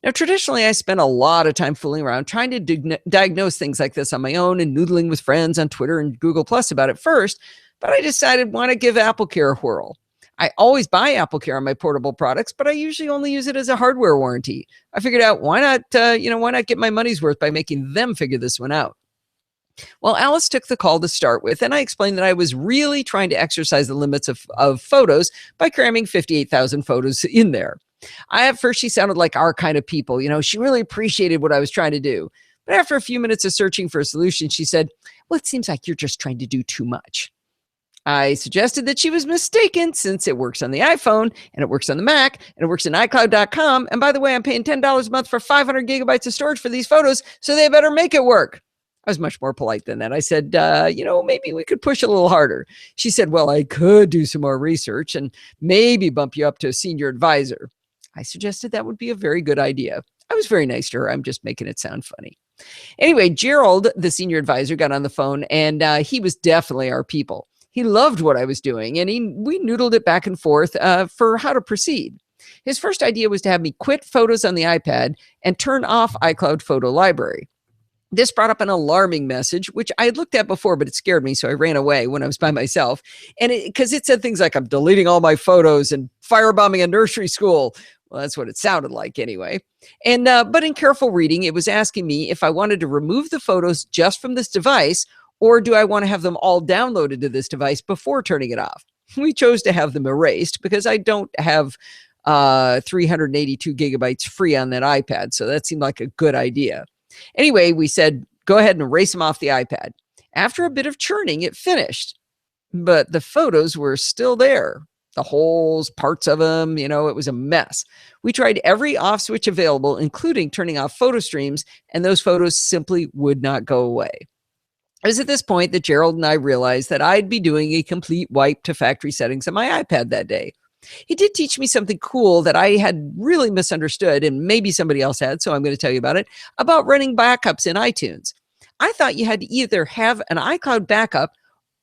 S1: Now, traditionally, I spent a lot of time fooling around trying to diagnose things like this on my own and noodling with friends on Twitter and Google Plus about it first, but I decided why not give AppleCare a whirl. I always buy AppleCare on my portable products, but I usually only use it as a hardware warranty. I figured out why not get my money's worth by making them figure this one out. Well, Alice took the call to start with, and I explained that I was really trying to exercise the limits of photos by cramming 58,000 photos in there. At first, she sounded like our kind of people. She really appreciated what I was trying to do. But after a few minutes of searching for a solution, she said, well, it seems like you're just trying to do too much. I suggested that she was mistaken since it works on the iPhone and it works on the Mac and it works in iCloud.com. And by the way, I'm paying $10 a month for 500 gigabytes of storage for these photos, so they better make it work. I was much more polite than that. I said, maybe we could push a little harder. She said, well, I could do some more research and maybe bump you up to a senior advisor. I suggested that would be a very good idea. I was very nice to her. I'm just making it sound funny. Anyway, Gerald, the senior advisor, got on the phone, and he was definitely our people. He loved what I was doing, and we noodled it back and forth for how to proceed. His first idea was to have me quit Photos on the iPad and turn off iCloud Photo Library. This brought up an alarming message, which I had looked at before, but it scared me, so I ran away when I was by myself. And because it said things like, I'm deleting all my photos and firebombing a nursery school. Well, that's what it sounded like anyway. And but in careful reading, it was asking me if I wanted to remove the photos just from this device, or do I want to have them all downloaded to this device before turning it off? We chose to have them erased because I don't have 382 gigabytes free on that iPad, so that seemed like a good idea. Anyway, we said, go ahead and erase them off the iPad. After a bit of churning, it finished, but the photos were still there. The holes, parts of them, it was a mess. We tried every off switch available, including turning off photo streams, and those photos simply would not go away. It was at this point that Gerald and I realized that I'd be doing a complete wipe to factory settings on my iPad that day. He did teach me something cool that I had really misunderstood, and maybe somebody else had, so I'm going to tell you about it, about running backups in iTunes. I thought you had to either have an iCloud backup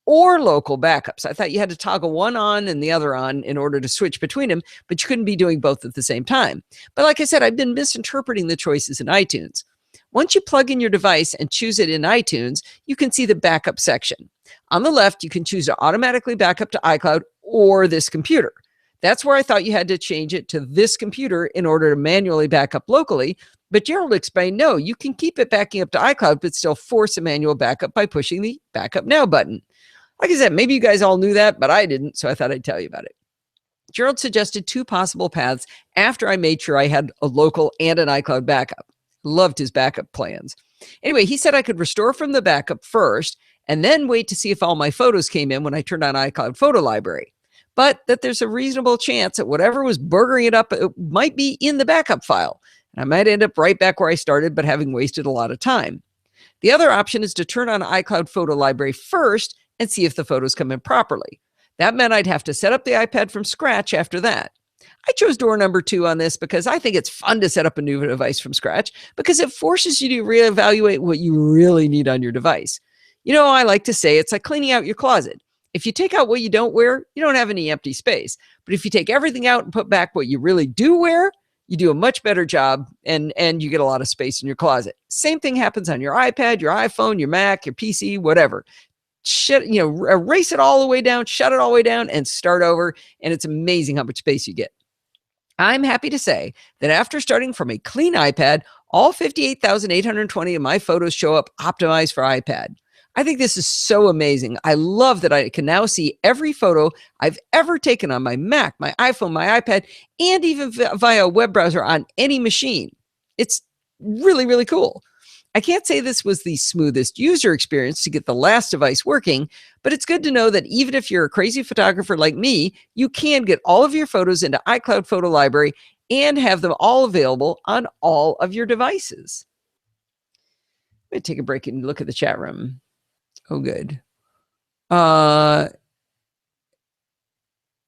S1: or local backups. I thought you had to toggle one on and the other on in order to switch between them, but you couldn't be doing both at the same time. But like I said, I've been misinterpreting the choices in iTunes. Once you plug in your device and choose it in iTunes, you can see the backup section. On the left, you can choose to automatically back up to iCloud or this computer. That's where I thought you had to change it to this computer in order to manually back up locally. But Gerald explained, no, you can keep it backing up to iCloud, but still force a manual backup by pushing the Backup Now button. Like I said, maybe you guys all knew that, but I didn't, so I thought I'd tell you about it. Gerald suggested two possible paths after I made sure I had a local and an iCloud backup. Loved his backup plans. Anyway, he said I could restore from the backup first and then wait to see if all my photos came in when I turned on iCloud Photo Library. But that there's a reasonable chance that whatever was burgering it up, it might be in the backup file. And I might end up right back where I started, but having wasted a lot of time. The other option is to turn on iCloud Photo Library first and see if the photos come in properly. That meant I'd have to set up the iPad from scratch after that. I chose door number 2 on this because I think it's fun to set up a new device from scratch because it forces you to reevaluate what you really need on your device. You know, I like to say it's like cleaning out your closet. If you take out what you don't wear, you don't have any empty space. But if you take everything out and put back what you really do wear, you do a much better job and you get a lot of space in your closet. Same thing happens on your iPad, your iPhone, your Mac, your PC, whatever. Erase it all the way down, shut it all the way down, and start over. And it's amazing how much space you get. I'm happy to say that after starting from a clean iPad, all 58,820 of my photos show up optimized for iPad. I think this is so amazing. I love that I can now see every photo I've ever taken on my Mac, my iPhone, my iPad, and even via a web browser on any machine. It's really, really cool. I can't say this was the smoothest user experience to get the last device working, but it's good to know that even if you're a crazy photographer like me, you can get all of your photos into iCloud Photo Library and have them all available on all of your devices. Let me take a break and look at the chat room. Oh, good.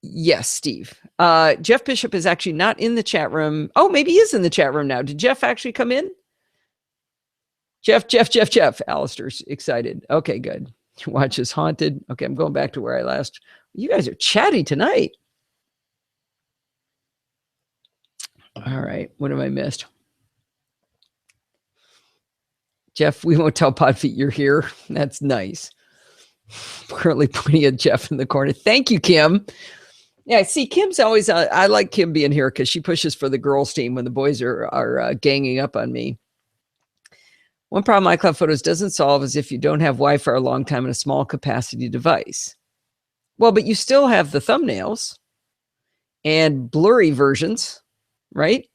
S1: Yes, Steve. Jeff Bishop is actually not in the chat room. Oh, maybe he is in the chat room now. Did Jeff actually come in? Jeff. Alistair's excited. Okay, good. Watch is haunted. Okay, I'm going back to where I last. You guys are chatty tonight. All right. What have I missed? Jeff, we won't tell Podfeet you're here. That's nice. Currently pointing at Jeff in the corner. Thank you, Kim. Yeah, see, Kim's always, I like Kim being here because she pushes for the girls team when the boys are ganging up on me. One problem iCloud Photos doesn't solve is if you don't have Wi-Fi a long time in a small capacity device. Well, but you still have the thumbnails and blurry versions, right?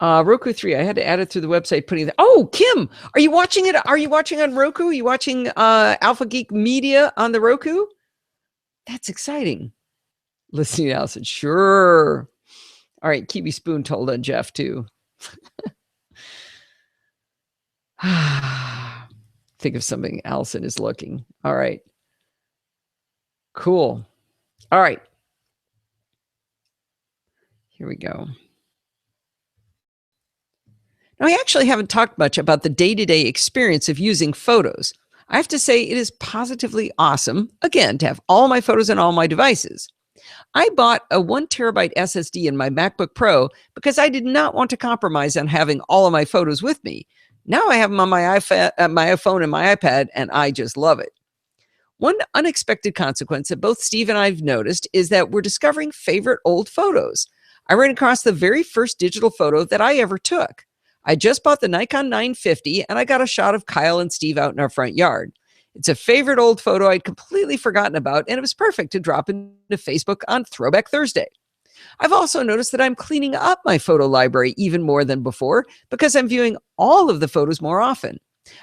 S1: Roku 3, I had to add it through the website, putting the, oh, Kim, are you watching it? Are you watching on Roku? Are you watching Alpha Geek Media on the Roku? That's exciting. Listening to Allison, sure. All right, Kiwi Spoon told on Jeff too. Think of something Allison is looking. All right. Cool. All right. Here we go. Now, I actually haven't talked much about the day-to-day experience of using photos. I have to say it is positively awesome, again, to have all my photos on all my devices. I bought a 1 terabyte SSD in my MacBook Pro because I did not want to compromise on having all of my photos with me. Now I have them on my iPhone and my iPad, and I just love it. One unexpected consequence that both Steve and I have noticed is that we're discovering favorite old photos. I ran across the very first digital photo that I ever took. I just bought the Nikon 950 and I got a shot of Kyle and Steve out in our front yard. It's a favorite old photo I'd completely forgotten about, and it was perfect to drop into Facebook on Throwback Thursday. I've also noticed that I'm cleaning up my photo library even more than before because I'm viewing all of the photos more often.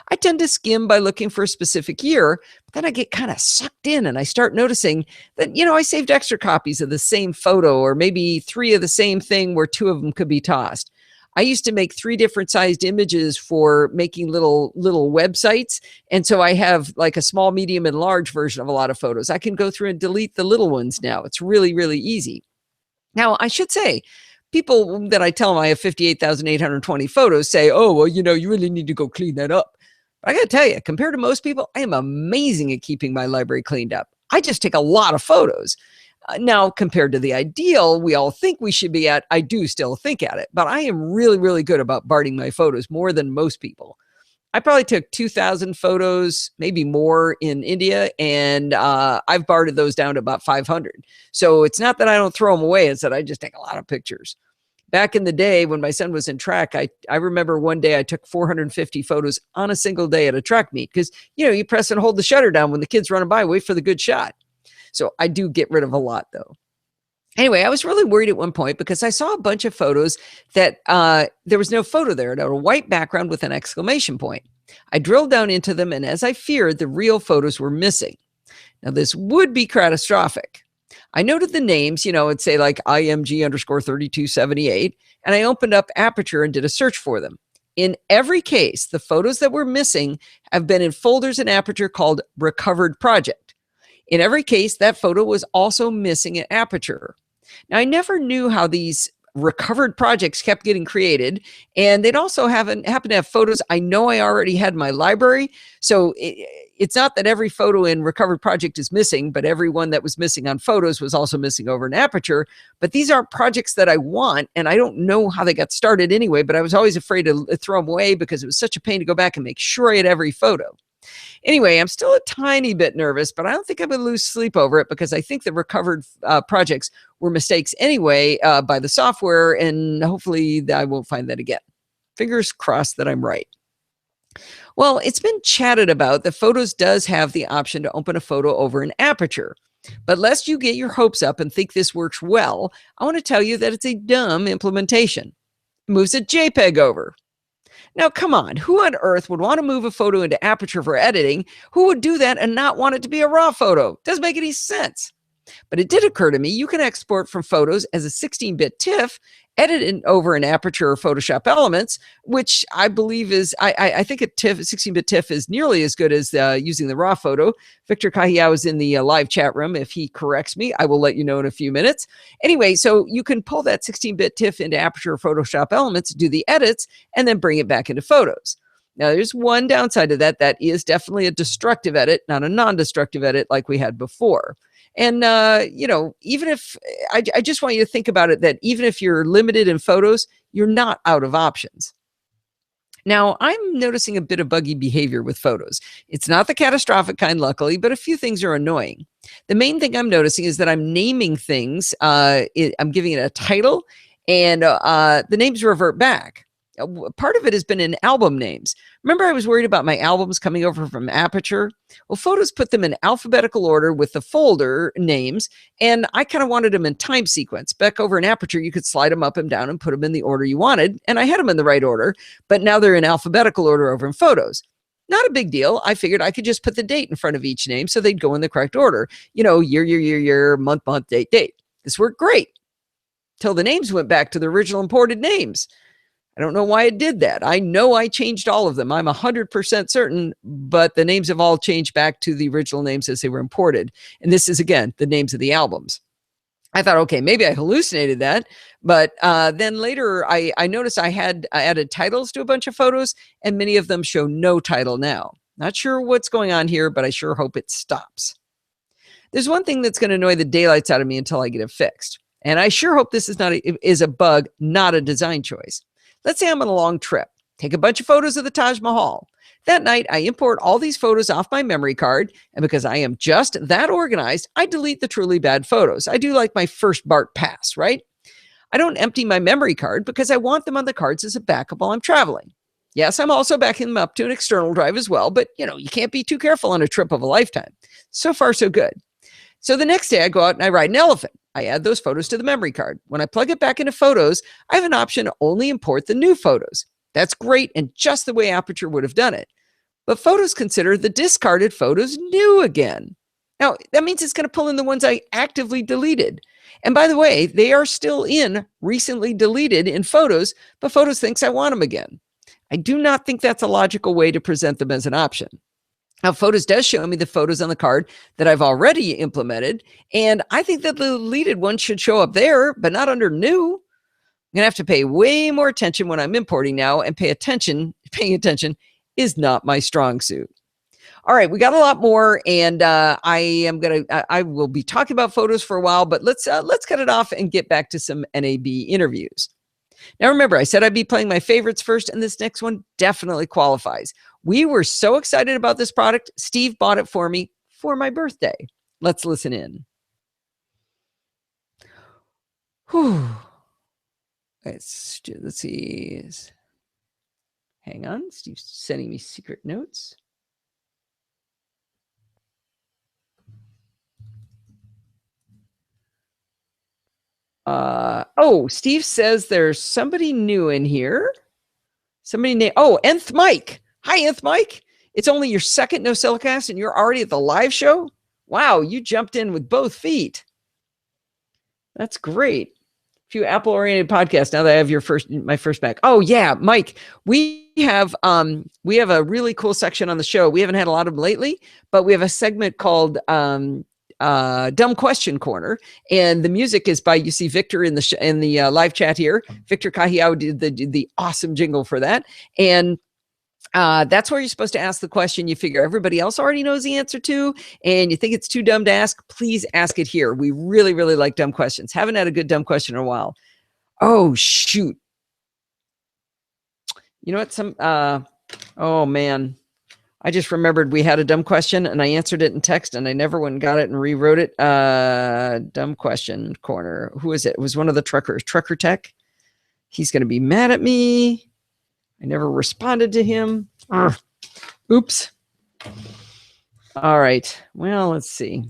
S1: I tend to skim by looking for a specific year, but then I get kind of sucked in and I start noticing that, I saved extra copies of the same photo or maybe 3 of the same thing where 2 of them could be tossed. I used to make 3 different sized images for making little websites. And so I have like a small, medium, and large version of a lot of photos. I can go through and delete the little ones now. It's really, really easy. Now, I should say, people that I tell them I have 58,820 photos say, oh, well, you really need to go clean that up. But I got to tell you, compared to most people, I am amazing at keeping my library cleaned up. I just take a lot of photos. Now, compared to the ideal we all think we should be at, I do still think at it. But I am really, really good about barding my photos more than most people. I probably took 2,000 photos, maybe more, in India, and I've barded those down to about 500. So it's not that I don't throw them away, it's that I just take a lot of pictures. Back in the day when my son was in track, I remember one day I took 450 photos on a single day at a track meet because, you press and hold the shutter down when the kid's running by, wait for the good shot. So I do get rid of a lot, though. Anyway, I was really worried at one point because I saw a bunch of photos that there was no photo there. It had a white background with an exclamation point. I drilled down into them, and as I feared, the real photos were missing. Now, this would be catastrophic. I noted the names, it'd say like IMG_3278, and I opened up Aperture and did a search for them. In every case, the photos that were missing have been in folders in Aperture called Recovered Project. In every case, that photo was also missing in Aperture. Now, I never knew how these recovered projects kept getting created, and they'd also happen to have photos I know I already had in my library. So it's not that every photo in recovered project is missing, but every one that was missing on photos was also missing over in Aperture. But these are projects that I want, and I don't know how they got started anyway, but I was always afraid to throw them away because it was such a pain to go back and make sure I had every photo. Anyway, I'm still a tiny bit nervous, but I don't think I'm going to lose sleep over it because I think the recovered projects were mistakes anyway by the software, and hopefully I won't find that again. Fingers crossed that I'm right. Well, it's been chatted about that Photos does have the option to open a photo over in Aperture. But lest you get your hopes up and think this works well, I want to tell you that it's a dumb implementation. It moves a JPEG over. Now, come on, who on earth would want to move a photo into Aperture for editing? Who would do that and not want it to be a raw photo? Doesn't make any sense. But it did occur to me, you can export from Photos as a 16-bit TIFF, edit it over in Aperture or Photoshop Elements, which I believe is, I think a 16-bit TIFF is nearly as good as using the raw photo. Victor Cahiao is in the live chat room. If he corrects me, I will let you know in a few minutes. Anyway, so you can pull that 16-bit TIFF into Aperture or Photoshop Elements, do the edits, and then bring it back into Photos. Now, there's one downside to that. That is definitely a destructive edit, not a non-destructive edit like we had before. And, even if I just want you to think about it, that even if you're limited in photos, you're not out of options. Now, I'm noticing a bit of buggy behavior with Photos. It's not the catastrophic kind, luckily, but a few things are annoying. The main thing I'm noticing is that I'm naming things. I'm giving it a title, and the names revert back. Part of it has been in album names. Remember, I was worried about my albums coming over from Aperture? Well, Photos put them in alphabetical order with the folder names, and I kind of wanted them in time sequence. Back over in Aperture, you could slide them up and down and put them in the order you wanted, and I had them in the right order, but now they're in alphabetical order over in Photos. Not a big deal. I figured I could just put the date in front of each name so they'd go in the correct order. Year, month, date. This worked great till the names went back to the original imported names. I don't know why it did that. I know I changed all of them. I'm 100% certain, but the names have all changed back to the original names as they were imported. And this is, again, the names of the albums. I thought, okay, maybe I hallucinated that. But then later I noticed I had added titles to a bunch of photos, and many of them show no title now. Not sure what's going on here, but I sure hope it stops. There's one thing that's going to annoy the daylights out of me until I get it fixed. And I sure hope this is a bug, not a design choice. Let's say I'm on a long trip. Take a bunch of photos of the Taj Mahal. That night, I import all these photos off my memory card, and because I am just that organized, I delete the truly bad photos. I do like my first BART pass, right? I don't empty my memory card because I want them on the cards as a backup while I'm traveling. Yes, I'm also backing them up to an external drive as well, but you can't be too careful on a trip of a lifetime. So far, so good. So the next day, I go out and I ride an elephant. I add those photos to the memory card. When I plug it back into Photos, I have an option to only import the new photos. That's great and just the way Aperture would have done it. But Photos consider the discarded photos new again. Now, that means it's going to pull in the ones I actively deleted. And by the way, they are still in recently deleted in Photos, but Photos thinks I want them again. I do not think that's a logical way to present them as an option. Now, Photos does show me the photos on the card that I've already implemented, and I think that the deleted ones should show up there, but not under new. I'm going to have to pay way more attention when I'm importing now, and paying attention is not my strong suit. All right, we got a lot more, and I will be talking about Photos for a while, but let's cut it off and get back to some NAB interviews. Now, remember, I said I'd be playing my favorites first, and this next one definitely qualifies. We were so excited about this product. Steve bought it for me for my birthday. Let's listen in. Whew. Let's see. Hang on. Steve's sending me secret notes. Steve says there's somebody new in here. Somebody named, Nth Mike. Hi, Nth Mike. It's only your second NosillaCast and you're already at the live show? Wow, you jumped in with both feet. That's great. A few Apple-oriented podcasts now that I have my first back. Oh yeah, Mike, we have a really cool section on the show. We haven't had a lot of them lately, but we have a segment called Dumb Question Corner, and the music is by, you see Victor in the live chat here. Victor Cahiao did the awesome jingle for that, and that's where you're supposed to ask the question you figure everybody else already knows the answer to, and you think it's too dumb to ask. Please ask it here. We really, really like dumb questions. Haven't had a good dumb question in a while. Oh shoot! You know what? Oh man. I just remembered we had a dumb question and I answered it in text and I never went and got it and rewrote it. Dumb question corner. Who is it? It was one of the truckers, Trucker Tech. He's going to be mad at me. I never responded to him. Oops. All right. Well, let's see.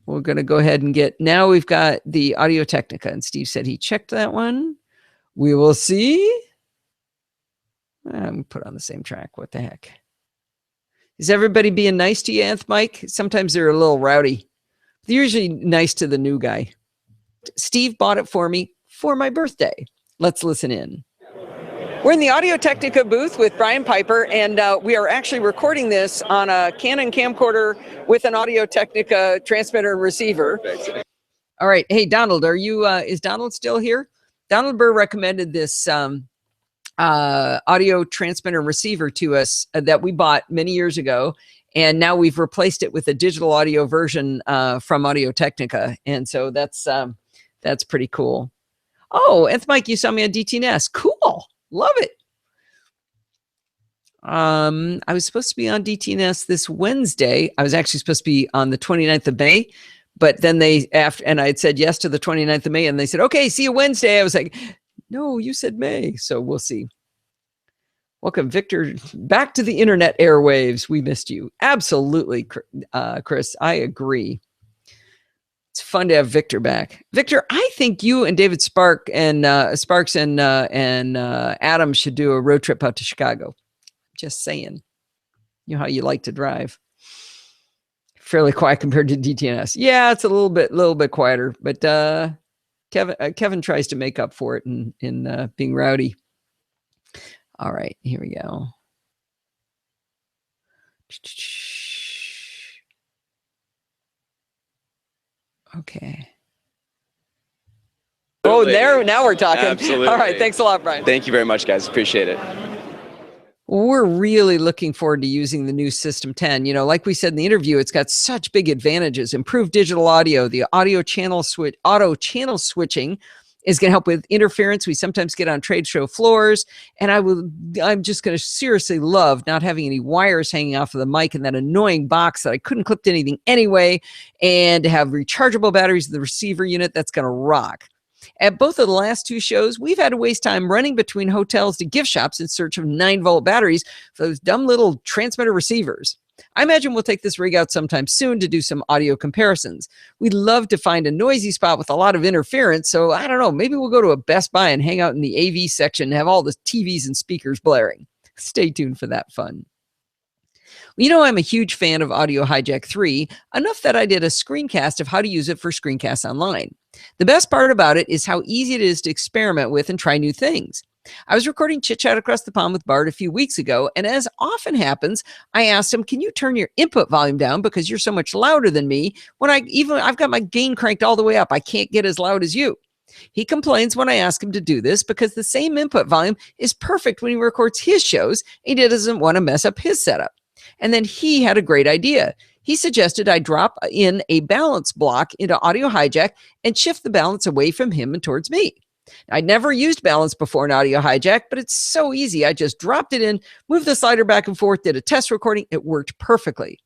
S1: We're going to go ahead and now we've got the Audio Technica, and Steve said he checked that one. We will see. I'm put on the same track. What the heck? Is everybody being nice to you, Nth Mike? Sometimes they're a little rowdy. They're usually nice to the new guy. Steve bought it for me for my birthday. Let's listen in. We're in the Audio Technica booth with Brian Piper, and we are actually recording this on a Canon camcorder with an Audio Technica transmitter and receiver. All right. Hey, Donald, is Donald still here? Donald Burr recommended this audio transmitter and receiver to us that we bought many years ago, and now we've replaced it with a digital audio version from Audio Technica, and so that's pretty cool. Oh, Nth Mike, you saw me on DTNS. Cool, love it. I was supposed to be on DTNS this Wednesday. I was actually supposed to be on the 29th of May, but then and I had said yes to the 29th of May, and they said, okay, see you Wednesday. I was like, no, you said May, so we'll see. Welcome, Victor, back to the internet airwaves. We missed you. Absolutely, Chris, I agree. It's fun to have Victor back. Victor, I think you and David Sparks and Adam should do a road trip out to Chicago. Just saying. You know how you like to drive. Fairly quiet compared to DTNS. Yeah, it's a little bit quieter, but Kevin tries to make up for it in being rowdy. All right, here we go. Okay. Oh, now we're talking.
S7: Absolutely.
S1: All right, thanks a lot, Brian.
S7: Thank you very much, guys. Appreciate it.
S1: We're really looking forward to using the new System 10. You know, like we said in the interview, it's got such big advantages. Improved digital audio, the auto channel switching is going to help with interference we sometimes get on trade show floors. And I'm just going to seriously love not having any wires hanging off of the mic and that annoying box that I couldn't clip to anything anyway, and to have rechargeable batteries in the receiver unit. That's going to rock. At both of the last two shows, we've had to waste time running between hotels to gift shops in search of 9-volt batteries for those dumb little transmitter receivers. I imagine we'll take this rig out sometime soon to do some audio comparisons. We'd love to find a noisy spot with a lot of interference, so I don't know, maybe we'll go to a Best Buy and hang out in the AV section and have all the TVs and speakers blaring. Stay tuned for that fun. You know, I'm a huge fan of Audio Hijack 3, enough that I did a screencast of how to use it for screencasts online. The best part about it is how easy it is to experiment with and try new things. I was recording Chit Chat Across the Pond with Bart a few weeks ago, and as often happens, I asked him, can you turn your input volume down because you're so much louder than me? When I've got my gain cranked all the way up, I can't get as loud as you. He complains when I ask him to do this because the same input volume is perfect when he records his shows, and he doesn't want to mess up his setup. And then he had a great idea. He suggested I drop in a balance block into Audio Hijack and shift the balance away from him and towards me. I'd never used balance before in Audio Hijack, but it's so easy. I just dropped it in, moved the slider back and forth, did a test recording. It worked perfectly.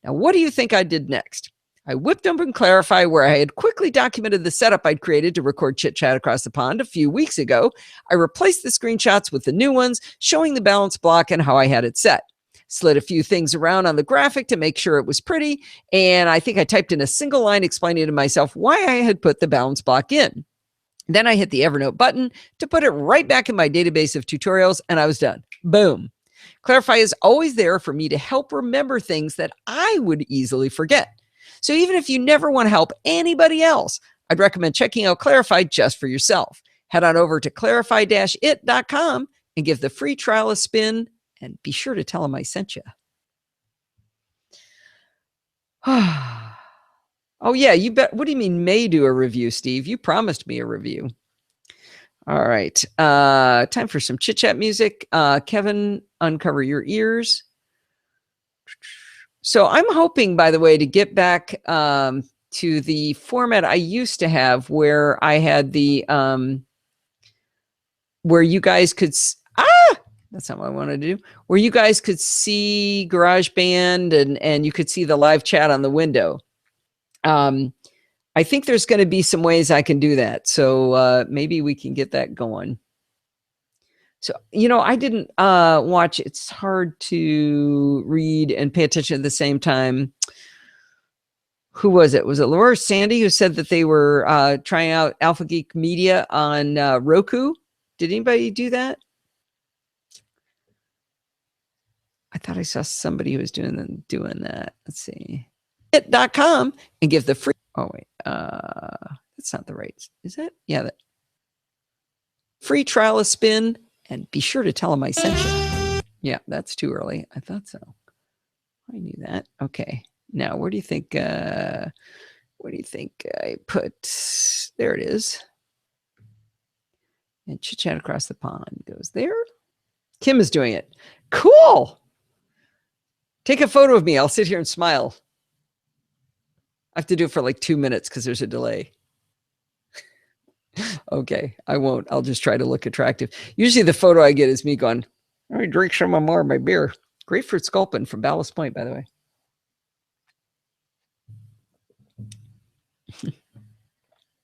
S1: Now, what do you think I did next? I whipped open Clarify, where I had quickly documented the setup I'd created to record Chit Chat Across the Pond a few weeks ago. I replaced the screenshots with the new ones, showing the balance block and how I had it set. Slid a few things around on the graphic to make sure it was pretty, and I think I typed in a single line explaining to myself why I had put the balance block in. Then I hit the Evernote button to put it right back in my database of tutorials, and I was done. Boom. Clarify is always there for me to help remember things that I would easily forget. So even if you never want to help anybody else, I'd recommend checking out Clarify just for yourself. Head on over to clarify-it.com and give the free trial a spin, and be sure to tell them I sent you. Oh, yeah, you bet. What do you mean may do a review, Steve? You promised me a review. All right. Time for some chit-chat music. Kevin, uncover your ears. So I'm hoping, by the way, to get back to the format I used to have where I had the, where you guys could, that's not what I wanted to do, where you guys could see GarageBand and you could see the live chat on the window. I think there's going to be some ways I can do that. So maybe we can get that going. So, you know, I didn't watch. It's hard to read and pay attention at the same time. Who was it? Was it Laura or Sandy who said that they were trying out Alpha Geek Media on Roku? Did anybody do that? I thought I saw somebody who was doing that. Let's see. It.com and give the free. Oh, wait. That's not the right. Is it? Yeah. That free trial a spin. And be sure to tell them I sent you. Yeah, that's too early. I thought so. I knew that. Okay. Now, where do you think I put? There it is. And Chit Chat Across the Pond goes there. Kim is doing it. Cool. Take a photo of me. I'll sit here and smile. I have to do it for like 2 minutes because there's a delay. Okay, I won't. I'll just try to look attractive. Usually the photo I get is me going, all right, drink some more of my beer. Grapefruit Sculpin from Ballast Point, by the way.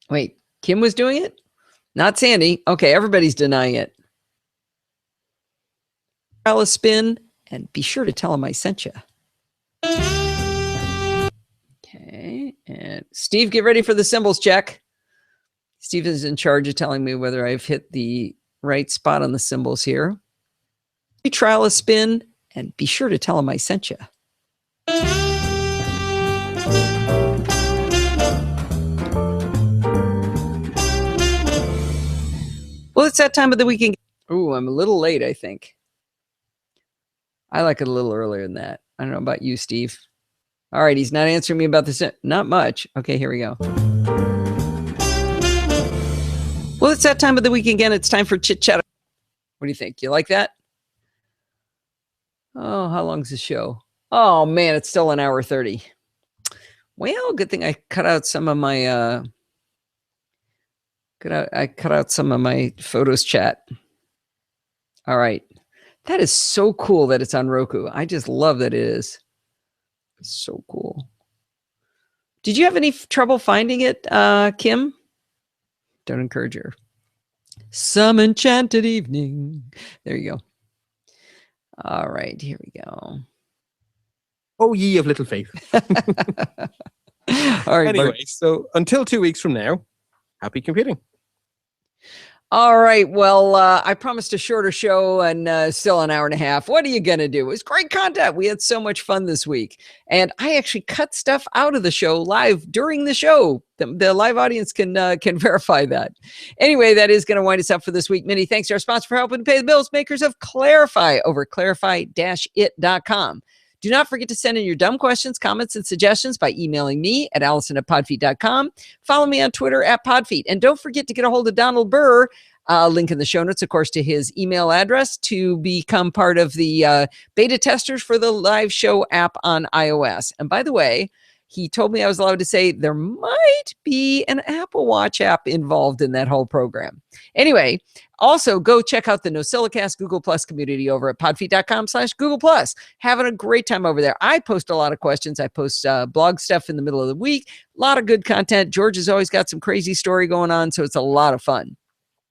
S1: Wait, Kim was doing it? Not Sandy. Okay, everybody's denying it. I'll spin and be sure to tell them I sent you. Okay, and Steve, get ready for the symbols check. Steve is in charge of telling me whether I've hit the right spot on the symbols here. Trial a spin and be sure to tell him I sent you. Well, it's that time of the weekend. Ooh, I'm a little late, I think. I like it a little earlier than that. I don't know about you, Steve. All right, he's not answering me about this. Not much. Okay, here we go. Well, it's that time of the week again. It's time for Chit Chat. What do you think? You like that? Oh, how long's the show? Oh, man, it's still an hour 30. Well, good thing I cut out some of my I cut out some of my photos chat. All right. That is so cool that it's on Roku. I just love that it is. It's so cool. Did you have any trouble finding it, Kim? Don't encourage her. Some enchanted evening. There you go. All right, here we go.
S7: Oh, ye of little faith.
S1: All right.
S7: Anyway,
S1: Bart.
S7: so until 2 weeks from now, happy computing.
S1: All right. Well, I promised a shorter show and still an hour and a half. What are you going to do? It was great content. We had so much fun this week. And I actually cut stuff out of the show live during the show. The live audience can verify that. Anyway, that is going to wind us up for this week. Many thanks to our sponsor for helping pay the bills, makers of Clarify over clarify-it.com. Do not forget to send in your dumb questions, comments, and suggestions by emailing me at allison@podfeet.com. Follow me on Twitter @podfeet. And don't forget to get a hold of Donald Burr, link in the show notes, of course, to his email address to become part of the beta testers for the live show app on iOS. And by the way, he told me I was allowed to say there might be an Apple Watch app involved in that whole program. Anyway, also go check out the NosillaCast Google Plus community over at podfeet.com/Google Plus. Having a great time over there. I post a lot of questions. I post blog stuff in the middle of the week. A lot of good content. George has always got some crazy story going on, so it's a lot of fun.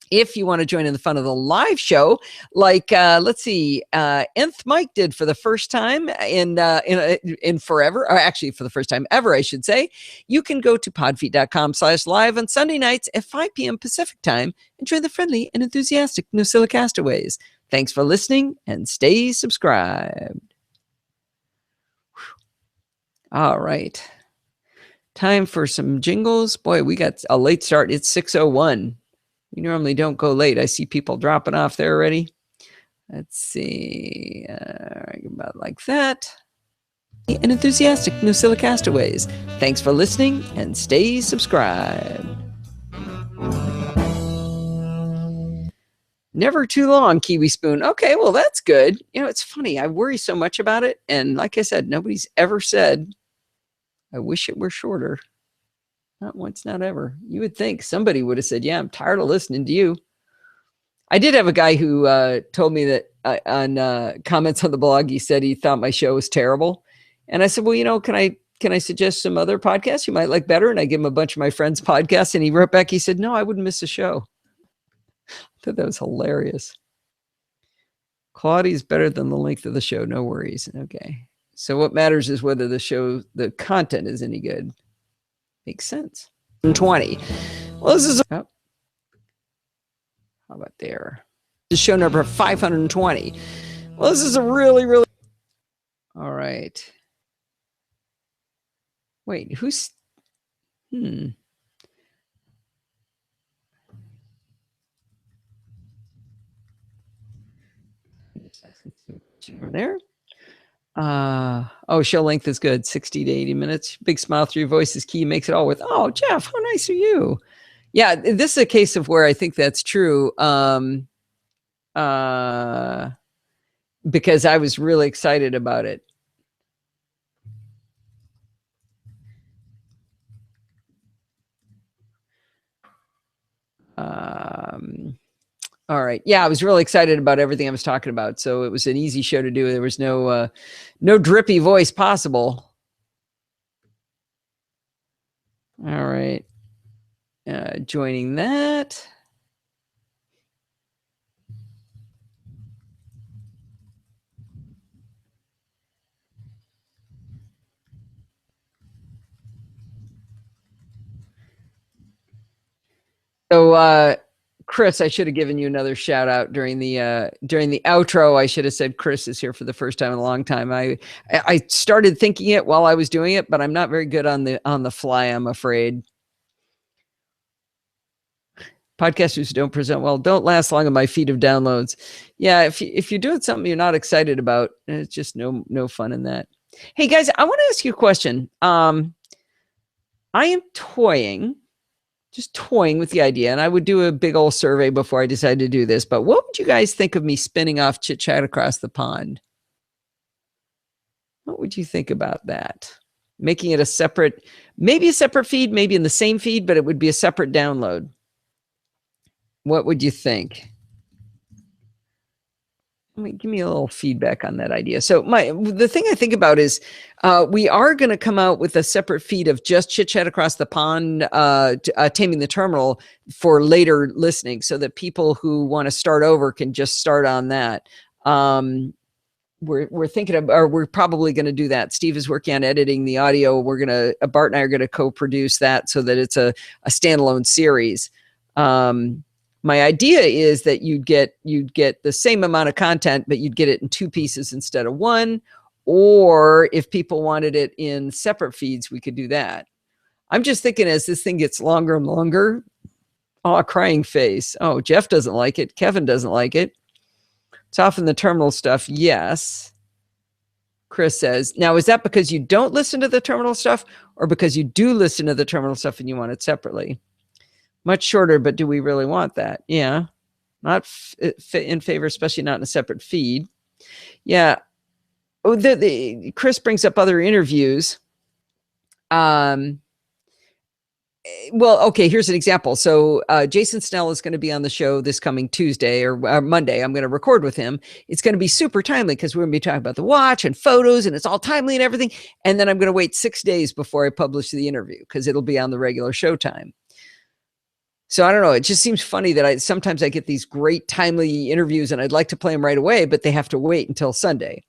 S1: If you want to join in the fun of the live show, like let's see, Nth Mike did for the first time in forever, or actually for the first time ever, I should say, you can go to podfeet.com/live on Sunday nights at 5 p.m. Pacific time and join the friendly and enthusiastic Nosilla castaways. Thanks for listening and stay subscribed. All right. Time for some jingles. Boy, we got a late start. It's 6:01. We normally don't go late. I see people dropping off there already. Let's see. About like that. And enthusiastic Nosilla castaways. Thanks for listening and stay subscribed. Never too long, Kiwi Spoon. Okay, well, that's good. You know, it's funny. I worry so much about it. And like I said, nobody's ever said, I wish it were shorter. Not once, not ever. You would think somebody would have said, yeah, I'm tired of listening to you. I did have a guy who told me that on comments on the blog, he said he thought my show was terrible. And I said, well, you know, can I suggest some other podcasts you might like better? And I give him a bunch of my friends' podcasts. And he wrote back, he said, no, I wouldn't miss a show. I thought that was hilarious. Quality is better than the length of the show. No worries. Okay. So what matters is whether the content is any good. Makes sense. 20. Well, this is how about there? This is show number 520. Well, this is a really all right. Wait, who's there? Oh, show length is good. 60 to 80 minutes. Big smile through your voice is key. Makes it all with, oh, Jeff, how nice are you? Yeah, this is a case of where I think that's true. Because I was really excited about it. All right. Yeah, I was really excited about everything I was talking about. So it was an easy show to do. There was no drippy voice possible. All right. Joining that. So, Chris, I should have given you another shout out during the outro. I should have said Chris is here for the first time in a long time. I started thinking it while I was doing it, but I'm not very good on the fly, I'm afraid. Podcasters who don't present well don't last long on my feed of downloads. Yeah, if you're doing something you're not excited about, it's just no fun in that. Hey guys, I want to ask you a question. I am just toying with the idea, and I would do a big old survey before I decided to do this, but what would you guys think of me spinning off Chit Chat Across the Pond? What would you think about that? Making it maybe a separate feed, maybe in the same feed, but it would be a separate download. What would you think? Give me a little feedback on that idea. So the thing I think about is we are going to come out with a separate feed of just Chit Chat Across the Pond, Taming the Terminal for later listening, so that people who want to start over can just start on that. We're thinking of, or we're probably going to do that. Steve is working on editing the audio. Bart and I are going to co-produce that so that it's a standalone series. My idea is that you'd get the same amount of content, but you'd get it in 2 pieces instead of 1. Or if people wanted it in separate feeds, we could do that. I'm just thinking as this thing gets longer and longer, crying face. Oh, Jeff doesn't like it. Kevin doesn't like it. It's often the terminal stuff. Yes. Chris says, now, is that because you don't listen to the terminal stuff or because you do listen to the terminal stuff and you want it separately? Much shorter, but do we really want that? Yeah. Not in favor, especially not in a separate feed. Yeah. Oh, Chris brings up other interviews. Well, okay, here's an example. So Jason Snell is going to be on the show this coming Tuesday or Monday. I'm going to record with him. It's going to be super timely because we're going to be talking about the watch and photos, and it's all timely and everything. And then I'm going to wait 6 days before I publish the interview because it'll be on the regular show time. So I don't know. It just seems funny that sometimes I get these great timely interviews and I'd like to play them right away, but they have to wait until Sunday.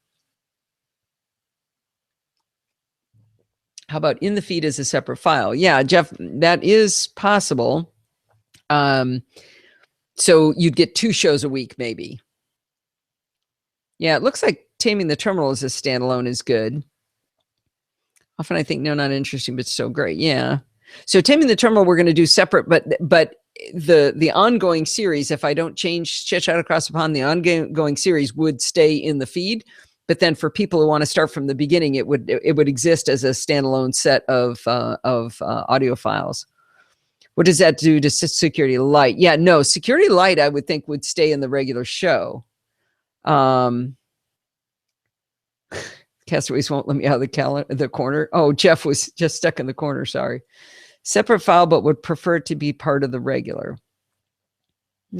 S1: How about in the feed as a separate file? Yeah, Jeff, that is possible. So you'd get 2 shows a week, maybe. Yeah, it looks like Taming the Terminal as a standalone is good. Often I think, no, not interesting, but so great. Yeah. So Taming the Terminal, we're going to do separate, but the ongoing series, if I don't change Chit Chat Across the Pond, the ongoing series would stay in the feed. But then for people who want to start from the beginning, it would exist as a standalone set of audio files. What does that do to Security Lite? Yeah, no, Security Lite I would think would stay in the regular show. Castaways won't let me out of the corner. Oh, Jeff was just stuck in the corner. Sorry. Separate file, but would prefer it to be part of the regular.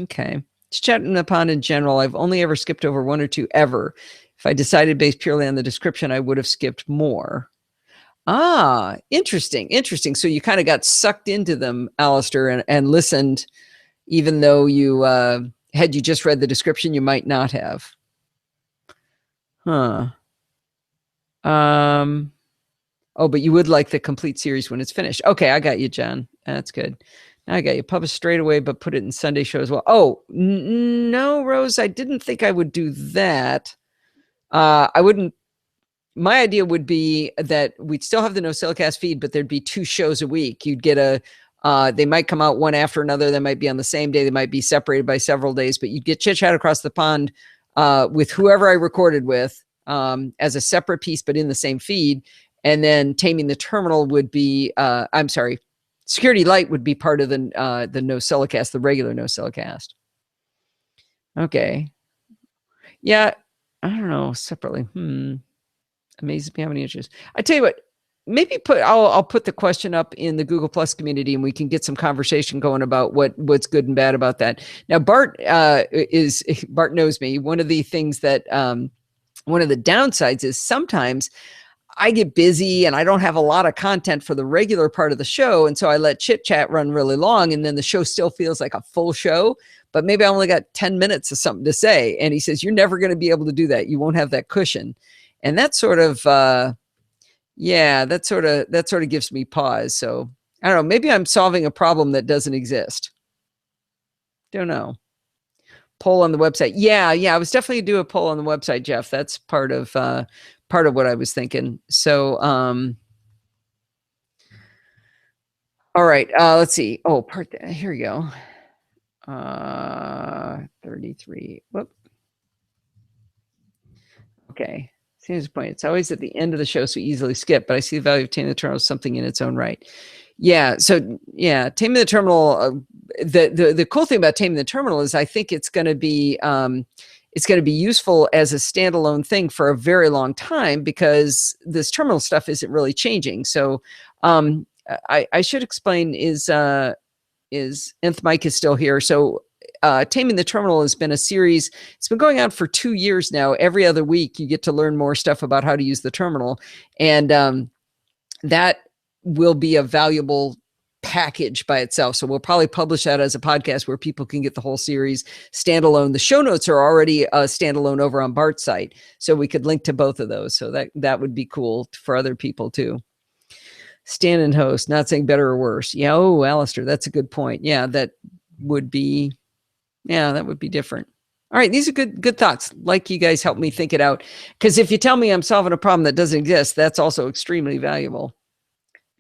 S1: Okay. Chat in the Pond in general, I've only ever skipped over 1 or 2 ever. If I decided based purely on the description, I would have skipped more. Ah, interesting. So you kind of got sucked into them, Alistair, and listened, even though you had you just read the description, you might not have. Huh. Oh, but you would like the complete series when it's finished. Okay, I got you, John. That's good. Now I got you published straight away, but put it in Sunday show as well. Oh, no, Rose, I didn't think I would do that. I wouldn't. My idea would be that we'd still have the NosillaCast feed, but there'd be 2 shows a week. You'd get they might come out one after another. They might be on the same day. They might be separated by several days, but you'd get Chit Chat Across the Pond with whoever I recorded with as a separate piece, but in the same feed. And then Taming the Terminal would be, Security Lite would be part of the NosillaCast, the regular NosillaCast. Okay. Yeah. I don't know, separately. Amazes me how many inches. I tell you what, maybe I'll put the question up in the Google Plus community and we can get some conversation going about what's good and bad about that. Now, Bart knows me. One of the things that one of the downsides is sometimes I get busy and I don't have a lot of content for the regular part of the show. And so I let Chit Chat run really long and then the show still feels like a full show, but maybe I only got 10 minutes of something to say. And he says, you're never going to be able to do that. You won't have that cushion. And that sort of, that sort of gives me pause. So I don't know, maybe I'm solving a problem that doesn't exist. Don't know. Poll on the website. Yeah. I was definitely do a poll on the website, Jeff. That's part of what I was thinking. So, all right, let's see. Oh, here we go. 33. Whoop. Okay. Seems the point. It's always at the end of the show, so easily skip, but I see the value of Taming the Terminal as something in its own right. Yeah. So yeah, Taming the Terminal, the cool thing about Taming the Terminal is I think it's going to be useful as a standalone thing for a very long time because this terminal stuff isn't really changing. So I should explain is Nth Mike is still here. So Taming the Terminal has been a series. It's been going on for 2 years now. Every other week you get to learn more stuff about how to use the terminal. And that will be a valuable package by itself. So we'll probably publish that as a podcast where people can get the whole series standalone. The show notes are already standalone over on Bart's site. So we could link to both of those. So that would be cool for other people too. Stand and host, not saying better or worse. Yeah. Oh, Alistair, that's a good point. Yeah, that would be Yeah, that would be different. All right, these are good thoughts. Like you guys help me think it out. Because if you tell me I'm solving a problem that doesn't exist, that's also extremely valuable.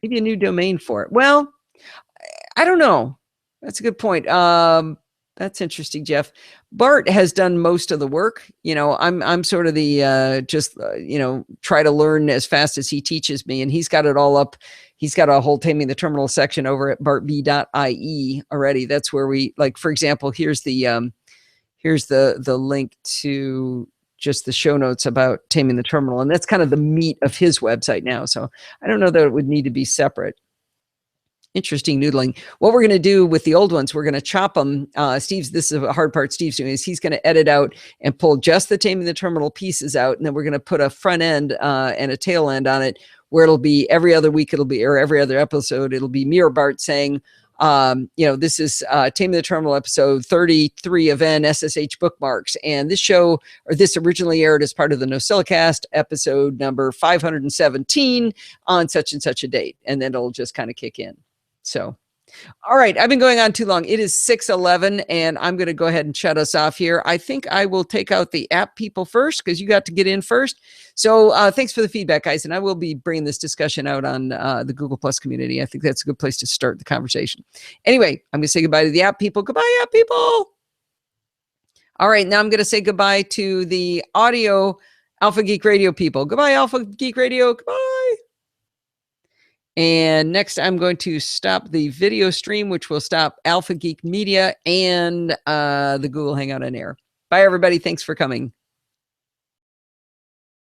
S1: Maybe a new domain for it. Well, I don't know. That's a good point. That's interesting, Jeff. Bart has done most of the work. You know, I'm sort of the try to learn as fast as he teaches me, and he's got it all up. He's got a whole Taming the Terminal section over at bartb.ie already. That's where we, like, for example, here's the link to just the show notes about Taming the Terminal, and that's kind of the meat of his website now. So I don't know that it would need to be separate. Interesting noodling. What we're going to do with the old ones, we're going to chop them. This is a hard part Steve's doing, is he's going to edit out and pull just the Taming the Terminal pieces out. And then we're going to put a front end and a tail end on it, where it'll be every other week, or every other episode, it'll be me or Bart saying, this is Taming the Terminal episode 33 of SSH bookmarks. And this show, or this originally aired as part of the NosillaCast episode number 517 on such and such a date. And then it'll just kind of kick in. So, all right, I've been going on too long. It is 6:11, and I'm going to go ahead and shut us off here. I think I will take out the app people first, because you got to get in first. So thanks for the feedback, guys, and I will be bringing this discussion out on the Google Plus community. I think that's a good place to start the conversation. Anyway, I'm going to say goodbye to the app people. Goodbye, app people. All right, now I'm going to say goodbye to the audio Alpha Geek Radio people. Goodbye, Alpha Geek Radio. Goodbye. And next, I'm going to stop the video stream, which will stop Alpha Geek Media and the Google Hangout on Air. Bye, everybody. Thanks for coming.